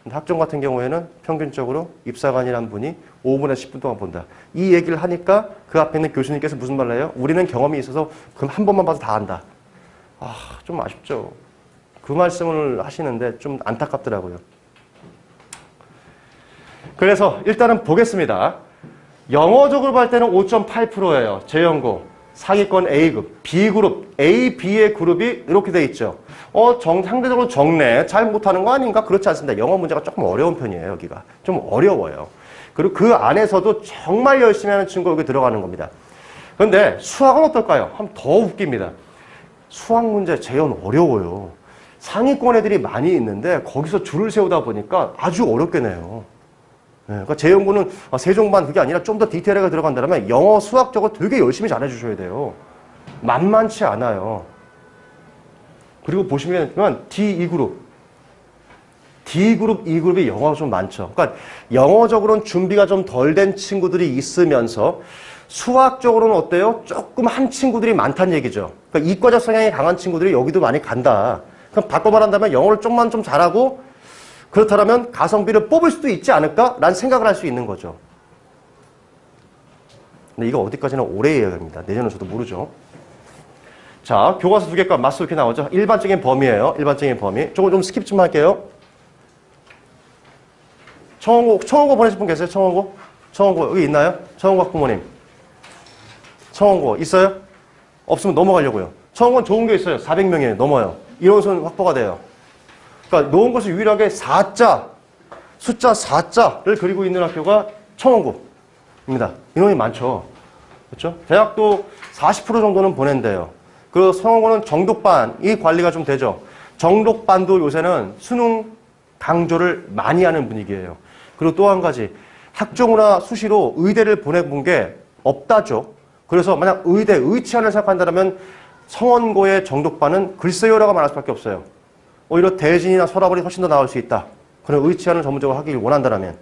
근데 학종 같은 경우에는 평균적으로 입사관이란 분이 5분에서 10분 동안 본다. 이 얘기를 하니까 그 앞에 있는 교수님께서 무슨 말을 해요? 우리는 경험이 있어서 그럼 한 번만 봐도 다 안다. 좀 아쉽죠. 그 말씀을 하시는데 좀 안타깝더라고요. 그래서 일단은 보겠습니다. 영어적으로 볼 때는 5.8%예요. 재연고. 상위권 A급, B그룹, A, B의 그룹이 이렇게 돼 있죠. 상대적으로 적네. 잘 못하는 거 아닌가? 그렇지 않습니다. 영어 문제가 조금 어려운 편이에요, 여기가. 좀 어려워요. 그리고 그 안에서도 정말 열심히 하는 친구가 여기 들어가는 겁니다. 그런데 수학은 어떨까요? 한번 더 웃깁니다. 수학 문제 재연 어려워요. 상위권 애들이 많이 있는데 거기서 줄을 세우다 보니까 아주 어렵게 내요. 그러니까 재연고는 세종반 그게 아니라 좀 더 디테일하게 들어간다면 영어, 수학적으로 되게 열심히 잘해주셔야 돼요. 만만치 않아요. 그리고 보시면 D2그룹, D그룹, E그룹이 영어가 좀 많죠. 그러니까 영어적으로는 준비가 좀 덜 된 친구들이 있으면서 수학적으로는 어때요? 조금 한 친구들이 많다는 얘기죠. 그러니까 이과적 성향이 강한 친구들이 여기도 많이 간다. 그럼 바꿔 말한다면 영어를 좀만 좀 잘하고 그렇다면 가성비를 뽑을 수도 있지 않을까라는 생각을 할 수 있는 거죠. 근데 이거 어디까지나 올해 이야기입니다. 내년은 저도 모르죠. 자, 교과서 2개과 맞서 이렇게 나오죠. 일반적인 범위예요. 일반적인 범위. 조금 좀 스킵 좀 할게요. 청원고 보내실 분 계세요? 청원고 여기 있나요? 청원고 학부모님. 청원고 있어요? 없으면 넘어가려고요. 청원고는 좋은 게 있어요. 400명이에요. 넘어요. 인원수는 확보가 돼요. 그러니까 놓은 것을 유일하게 4자, 숫자 4자를 그리고 있는 학교가 청원고입니다. 인원이 많죠. 그렇죠? 대학도 40% 정도는 보낸대요. 그 청원고는 정독반이 관리가 좀 되죠. 정독반도 요새는 수능 강조를 많이 하는 분위기예요. 그리고 또 한 가지, 학종이나 수시로 의대를 보내본 게 없다죠. 그래서 만약 의치안을 생각한다면 청원고의 정독반은 글쎄요라고 말할 수밖에 없어요. 오히려 대진이나 서라벌이 훨씬 더 나을 수 있다. 그런 의치안을 전문적으로 하길 원한다면.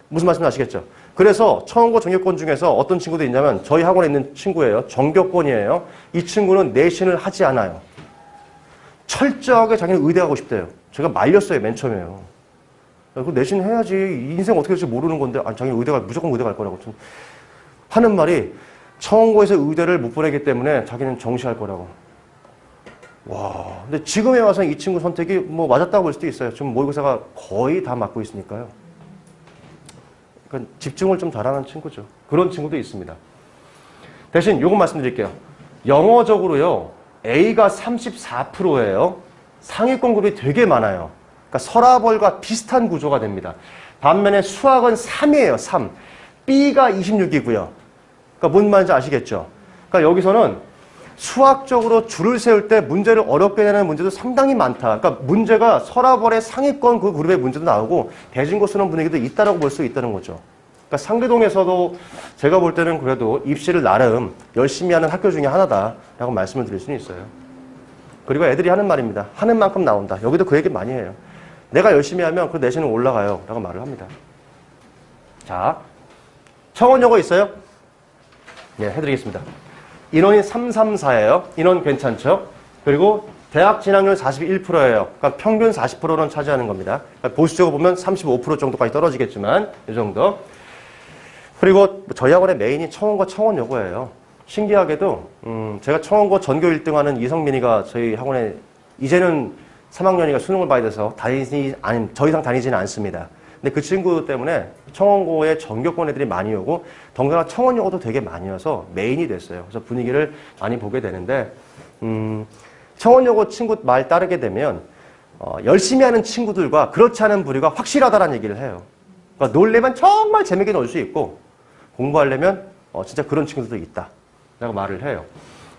무슨 말씀인지 아시겠죠? 그래서 청원고 정교권 중에서 어떤 친구도 있냐면 저희 학원에 있는 친구예요. 정교권이에요. 이 친구는 내신을 하지 않아요. 철저하게 자기는 의대 가고 싶대요. 제가 말렸어요. 맨 처음에요. 그 내신 해야지. 인생 어떻게 될지 모르는 건데 자기는 무조건 의대 갈 거라고 하는 말이 청원고에서 의대를 못 보내기 때문에 자기는 정시할 거라고. 와, 근데 지금에 와서 이 친구 선택이 뭐 맞았다고 볼 수도 있어요. 지금 모의고사가 거의 다 맞고 있으니까요. 그러니까 집중을 좀 잘하는 친구죠. 그런 친구도 있습니다. 대신 요거 말씀드릴게요. 영어적으로요, A가 34%예요. 상위권 그룹이 되게 많아요. 그러니까 서라벌과 비슷한 구조가 됩니다. 반면에 수학은 3이에요. 3. B가 26이고요. 그러니까 뭔 말인지 아시겠죠? 그러니까 여기서는 수학적으로 줄을 세울 때 문제를 어렵게 내는 문제도 상당히 많다. 그러니까 문제가 서라벌의 상위권 그 그룹의 문제도 나오고 대진고 쓰는 분위기도 있다라고 볼 수 있다는 거죠. 그러니까 상계동에서도 제가 볼 때는 그래도 입시를 나름 열심히 하는 학교 중에 하나다라고 말씀을 드릴 수는 있어요. 그리고 애들이 하는 말입니다. 하는 만큼 나온다. 여기도 그 얘기 많이 해요. 내가 열심히 하면 그 내신은 올라가요. 라고 말을 합니다. 자, 청원여고 있어요? 네, 해드리겠습니다. 인원이 334예요. 인원 괜찮죠? 그리고 대학 진학률 41%예요. 그러니까 평균 40%는 차지하는 겁니다. 그러니까 보수적으로 보면 35% 정도까지 떨어지겠지만 이 정도. 그리고 저희 학원의 메인이 청원고 청원여고예요. 신기하게도 제가 청원고 전교 1등하는 이성민이가 저희 학원에 이제는 3학년이가 수능을 봐야 돼서 더 이상 다니지는 않습니다. 근데 그 친구 때문에 청원고에 전교권 애들이 많이 오고 덩달아 청원여고도 되게 많이 와서 메인이 됐어요. 그래서 분위기를 많이 보게 되는데 청원여고 친구 말 따르게 되면 열심히 하는 친구들과 그렇지 않은 부류가 확실하다는 얘기를 해요. 그러니까 놀려면 정말 재밌게 놀 수 있고 공부하려면 진짜 그런 친구들도 있다 라고 말을 해요.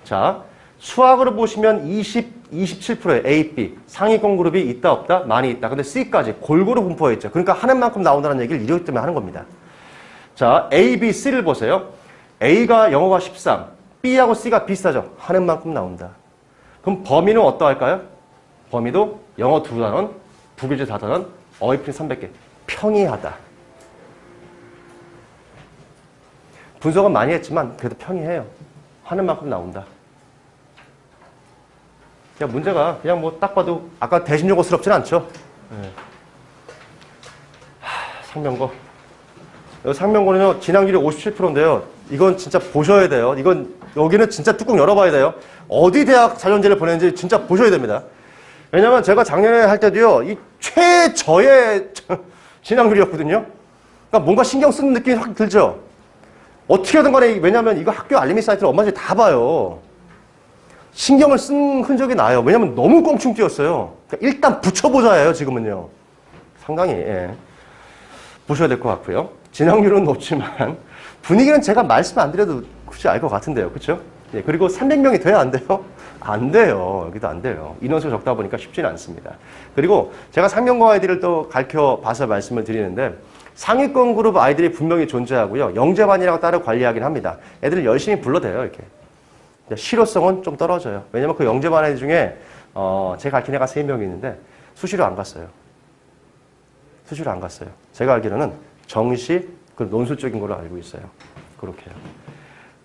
자, 수학으로 보시면 27%예요. A, B. 상위권 그룹이 있다 없다? 많이 있다. 근데 C까지 골고루 분포해 있죠. 그러니까 하는 만큼 나온다는 얘기를 이렇기 때문에 하는 겁니다. 자, A, B, C를 보세요. A가 영어가 13, B하고 C가 비슷하죠. 하는 만큼 나온다. 그럼 범위는 어떠할까요? 범위도 영어 2단원, 부교재 4단원, 어휘풀이 300개. 평이하다. 분석은 많이 했지만 그래도 평이해요. 하는 만큼 나온다. 그냥 문제가 그냥 뭐 딱 봐도 아까 대신요고스럽진 않죠. 네. 상명고. 상명고는요 진학률이 57%인데요. 이건 진짜 보셔야 돼요. 이건 여기는 진짜 뚜껑 열어봐야 돼요. 어디 대학 자연제를 보내는지 진짜 보셔야 됩니다. 왜냐면 제가 작년에 할 때도요 이 최저의 진학률이었거든요. 그러니까 뭔가 신경 쓰는 느낌이 확 들죠. 어떻게든 간에 왜냐면 이거 학교 알림이 사이트를 엄마들이 다 봐요. 신경을 쓴 흔적이 나요. 왜냐면 너무 껑충 뛰었어요. 그러니까 일단 붙여보자예요, 지금은요. 상당히, 보셔야 될 것 같고요. 진학률은 높지만, 분위기는 제가 말씀 안 드려도 굳이 알 것 같은데요. 그쵸? 예, 그리고 300명이 돼야 안 돼요? 안 돼요. 여기도 안 돼요. 인원수가 적다 보니까 쉽지는 않습니다. 그리고 제가 상명고 아이들을 또 가르쳐 봐서 말씀을 드리는데, 상위권 그룹 아이들이 분명히 존재하고요. 영재반이라고 따로 관리하긴 합니다. 애들을 열심히 불러대요, 이렇게. 실효성은 좀 떨어져요. 왜냐면 그 영재반 애들 중에 제가 가르친 애가 3명이 있는데 수시로 안 갔어요. 수시로 안 갔어요. 제가 알기로는 정시 그 논술적인 걸로 알고 있어요. 그렇게요.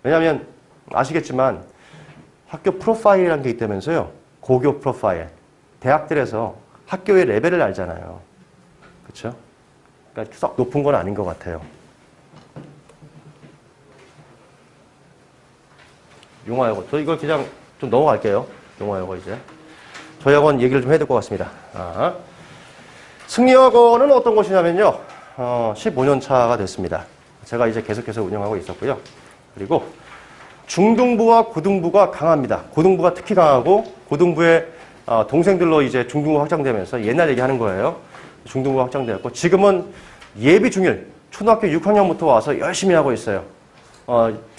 왜냐하면 아시겠지만 학교 프로파일이라는 게 있다면서요. 고교 프로파일. 대학들에서 학교의 레벨을 알잖아요. 그렇죠? 그러니까 썩 높은 건 아닌 것 같아요. 용화여고. 저 이걸 그냥 좀 넘어갈게요. 용화여고 이제. 저희 학원 얘기를 좀 해야 될 것 같습니다. 승리여고는 어떤 곳이냐면요. 15년 차가 됐습니다. 제가 이제 계속해서 운영하고 있었고요. 그리고 중등부와 고등부가 강합니다. 고등부가 특히 강하고 고등부의 동생들로 이제 중등부 확장되면서 옛날 얘기하는 거예요. 중등부 확장되었고 지금은 예비 중일 초등학교 6학년부터 와서 열심히 하고 있어요.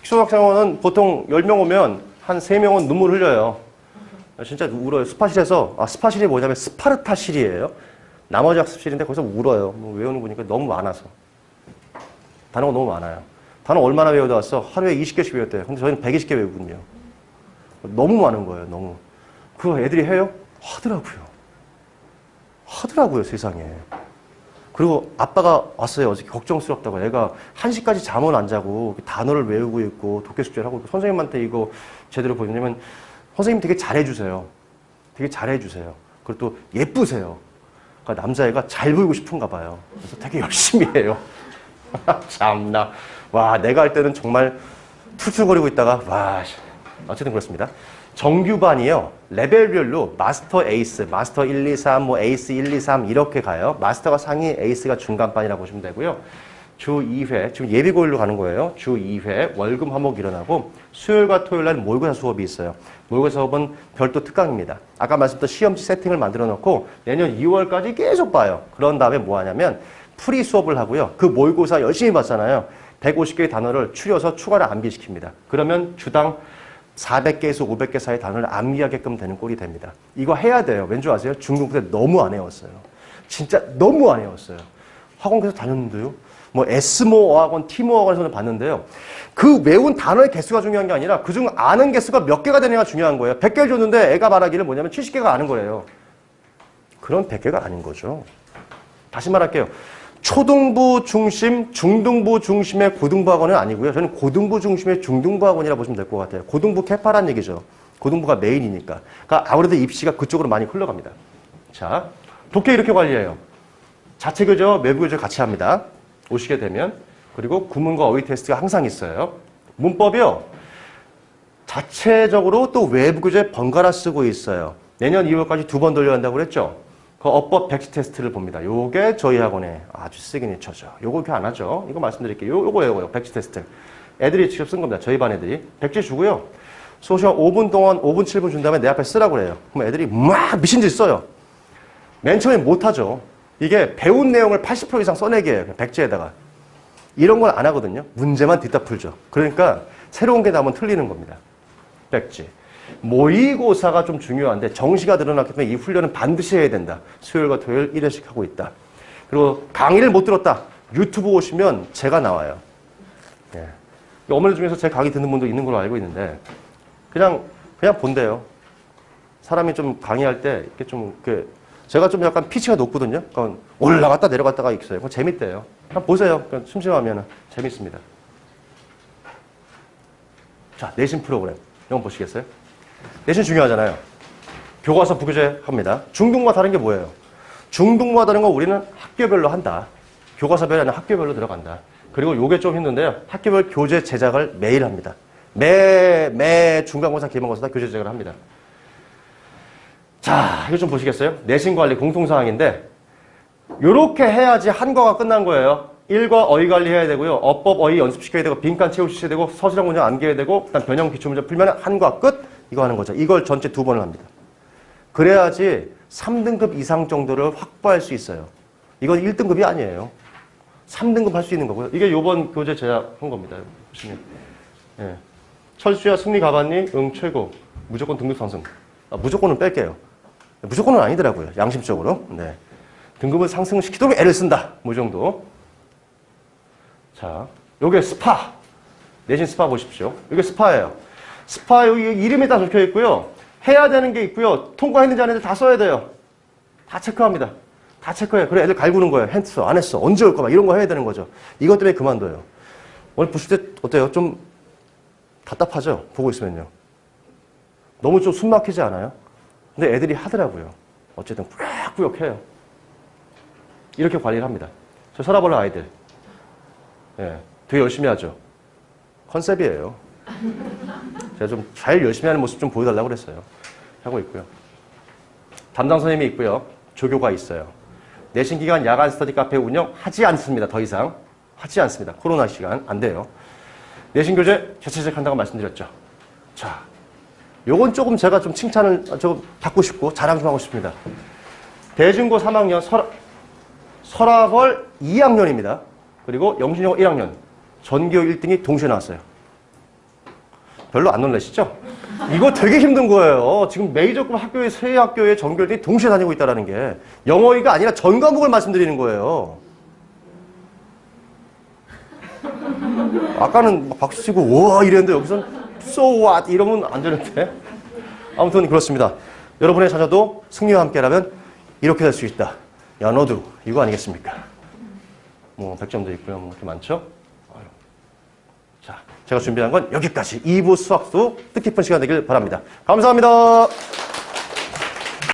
초등학생은 보통 10명 오면 한 3명은 눈물 흘려요. 진짜 울어요. 스파실에서 스파실이 뭐냐면 스파르타실이에요. 나머지 학습실인데 거기서 울어요. 뭐 외우는 거 보니까 너무 많아서. 단어가 너무 많아요. 단어 얼마나 외우다 왔어? 하루에 20개씩 외웠대요. 근데 저희는 120개 외우거든요. 너무 많은 거예요. 너무. 그거 애들이 해요? 하더라고요. 세상에. 그리고 아빠가 왔어요. 어저께 걱정스럽다고. 애가 1시까지 잠을 안 자고 단어를 외우고 있고 독해 숙제를 하고 있고 선생님한테 이거 제대로 보여주냐면 선생님 되게 잘해주세요. 그리고 또 예쁘세요. 그러니까 남자애가 잘 보이고 싶은가 봐요. 그래서 되게 열심히 해요. 참나. 와, 내가 할 때는 정말 툴툴거리고 있다가 와, 어쨌든 그렇습니다. 정규반이요. 레벨별로 마스터 에이스, 마스터 1, 2, 3, 뭐 에이스 1, 2, 3 이렇게 가요. 마스터가 상위, 에이스가 중간반이라고 보시면 되고요. 주 2회, 지금 예비고일로 가는 거예요. 주 2회 월금 화목 일어나고 수요일과 토요일 날 모의고사 수업이 있어요. 모의고사 수업은 별도 특강입니다. 아까 말씀드린 시험지 세팅을 만들어 놓고 내년 2월까지 계속 봐요. 그런 다음에 뭐 하냐면 프리 수업을 하고요. 그 모의고사 열심히 봤잖아요. 150개의 단어를 추려서 추가로 암기시킵니다. 그러면 주당 400개에서 500개 사이의 단어를 암기하게끔 되는 꼴이 됩니다. 이거 해야 돼요. 왠 줄 아세요? 중등부 때 너무 안 외웠어요. 진짜 너무 안 외웠어요. 학원 계속 다녔는데요. 뭐 S모 어학원, T모 어학원에서는 봤는데요. 그 외운 단어의 개수가 중요한 게 아니라 그중 아는 개수가 몇 개가 되느냐가 중요한 거예요. 100개를 줬는데 애가 말하기를 뭐냐면 70개가 아는 거예요. 그런 100개가 아닌 거죠. 다시 말할게요. 초등부 중심, 중등부 중심의 고등부 학원은 아니고요. 저는 고등부 중심의 중등부 학원이라 보시면 될 것 같아요. 고등부 캐파란 얘기죠. 고등부가 메인이니까. 그러니까 아무래도 입시가 그쪽으로 많이 흘러갑니다. 자, 독해 이렇게 관리해요. 자체 교재와 외부 교재 같이 합니다. 오시게 되면. 그리고 구문과 어휘 테스트가 항상 있어요. 문법이요. 자체적으로 또 외부 교재 번갈아 쓰고 있어요. 내년 2월까지 2번 돌려야 한다고 그랬죠? 그 어법 백지 테스트를 봅니다. 요게 저희 학원의 아주 시그니처죠. 요거 이렇게 안 하죠. 이거 말씀드릴게요. 요거예요. 백지 테스트. 애들이 직접 쓴 겁니다. 저희 반 애들이. 백지 주고요. 수업 시간 5분 동안 5분, 7분 준 다음에 내 앞에 쓰라고 그래요. 그럼 애들이 막 미친 듯이 써요. 맨 처음에 못하죠. 이게 배운 내용을 80% 이상 써내기예요. 백지에다가. 이런 건 안 하거든요. 문제만 뒤따 풀죠. 그러니까 새로운 게 나오면 틀리는 겁니다. 백지. 모의고사가 좀 중요한데 정시가 늘어났기 때문에 이 훈련은 반드시 해야 된다. 수요일과 토요일 1회씩 하고 있다. 그리고 강의를 못 들었다. 유튜브 오시면 제가 나와요. 예. 어머니 중에서 제 강의 듣는 분도 있는 걸로 알고 있는데 그냥 본대요. 사람이 좀 강의할 때 이렇게 좀 제가 좀 약간 피치가 높거든요. 그러니까 올라갔다 내려갔다가 있어요. 그거 재밌대요. 한번 보세요. 심심하면 재밌습니다. 자, 내신 프로그램. 이거 보시겠어요? 내신 중요하잖아요. 교과서 부교재 합니다. 중등부와 다른 게 뭐예요? 중등부와 다른 건 우리는 학교별로 한다. 교과서별이 아니라 학교별로 들어간다. 그리고 요게 좀 힘든데요. 학교별 교재 제작을 매일 합니다. 매 중간고사, 기말고사 다 교재 제작을 합니다. 자, 이거 좀 보시겠어요? 내신 관리 공통사항인데 요렇게 해야지 한과가 끝난 거예요. 1과 어휘 관리해야 되고요. 어법, 어휘 연습시켜야 되고 빈칸 채우셔야 되고 서술형 문장 암기해야 되고 그다음 변형 기출문제 풀면 한과 끝. 이거 하는 거죠. 이걸 전체 2번을 합니다. 그래야지 3등급 이상 정도를 확보할 수 있어요. 이건 1등급이 아니에요. 3등급 할 수 있는 거고요. 이게 요번 교재 제작한 겁니다. 보시면. 예. 철수야 승리 가봤니? 응, 최고. 무조건 등급 상승. 무조건은 뺄게요. 무조건은 아니더라고요. 양심적으로. 네. 등급을 상승시키도록 애를 쓴다. 뭐 정도. 자, 요게 스파. 내신 스파 보십시오. 이게 스파예요. 스파 여기 이름이 다 적혀 있고요. 해야 되는 게 있고요. 통과했는지 안 했는지 다 써야 돼요. 다 체크합니다. 다 체크해요. 그래 애들 갈구는 거예요. 했어, 안 했어, 언제 올까 막 이런 거 해야 되는 거죠. 이것 때문에 그만둬요. 오늘 보실 때 어때요? 좀 답답하죠? 보고 있으면요. 너무 좀 숨 막히지 않아요? 근데 애들이 하더라고요. 어쨌든 꾸역꾸역해요. 이렇게 관리를 합니다. 저 서라벌러 아이들. 예, 되게 열심히 하죠. 컨셉이에요. 제가 좀 잘 열심히 하는 모습 좀 보여달라고 그랬어요. 하고 있고요. 담당 선생님이 있고요. 조교가 있어요. 내신 기간 야간 스터디 카페 운영하지 않습니다. 더 이상. 하지 않습니다. 코로나 시간. 안 돼요. 내신 교재 개최식 한다고 말씀드렸죠. 자, 요건 조금 제가 좀 칭찬을 좀 받고 싶고 자랑 좀 하고 싶습니다. 대중고 3학년 설아벌 2학년입니다. 그리고 영신여고 1학년 전교 1등이 동시에 나왔어요. 별로 안 놀라시죠? 이거 되게 힘든 거예요. 지금 메이저급 학교의 세 학교의 전교 1등이 동시에 다니고 있다는 게 영어가 아니라 전 과목을 말씀드리는 거예요. 아까는 박수 치고 우와 이랬는데 여기서는 so what 이러면 안 되는데. 아무튼 그렇습니다. 여러분의 자녀도 승리와 함께라면 이렇게 될 수 있다. 야 너도 이거 아니겠습니까? 뭐 100점도 있고요. 뭐 이렇게 많죠? 아유. 자, 제가 준비한 건 여기까지. 2부 수학수 뜻깊은 시간 되길 바랍니다. 감사합니다.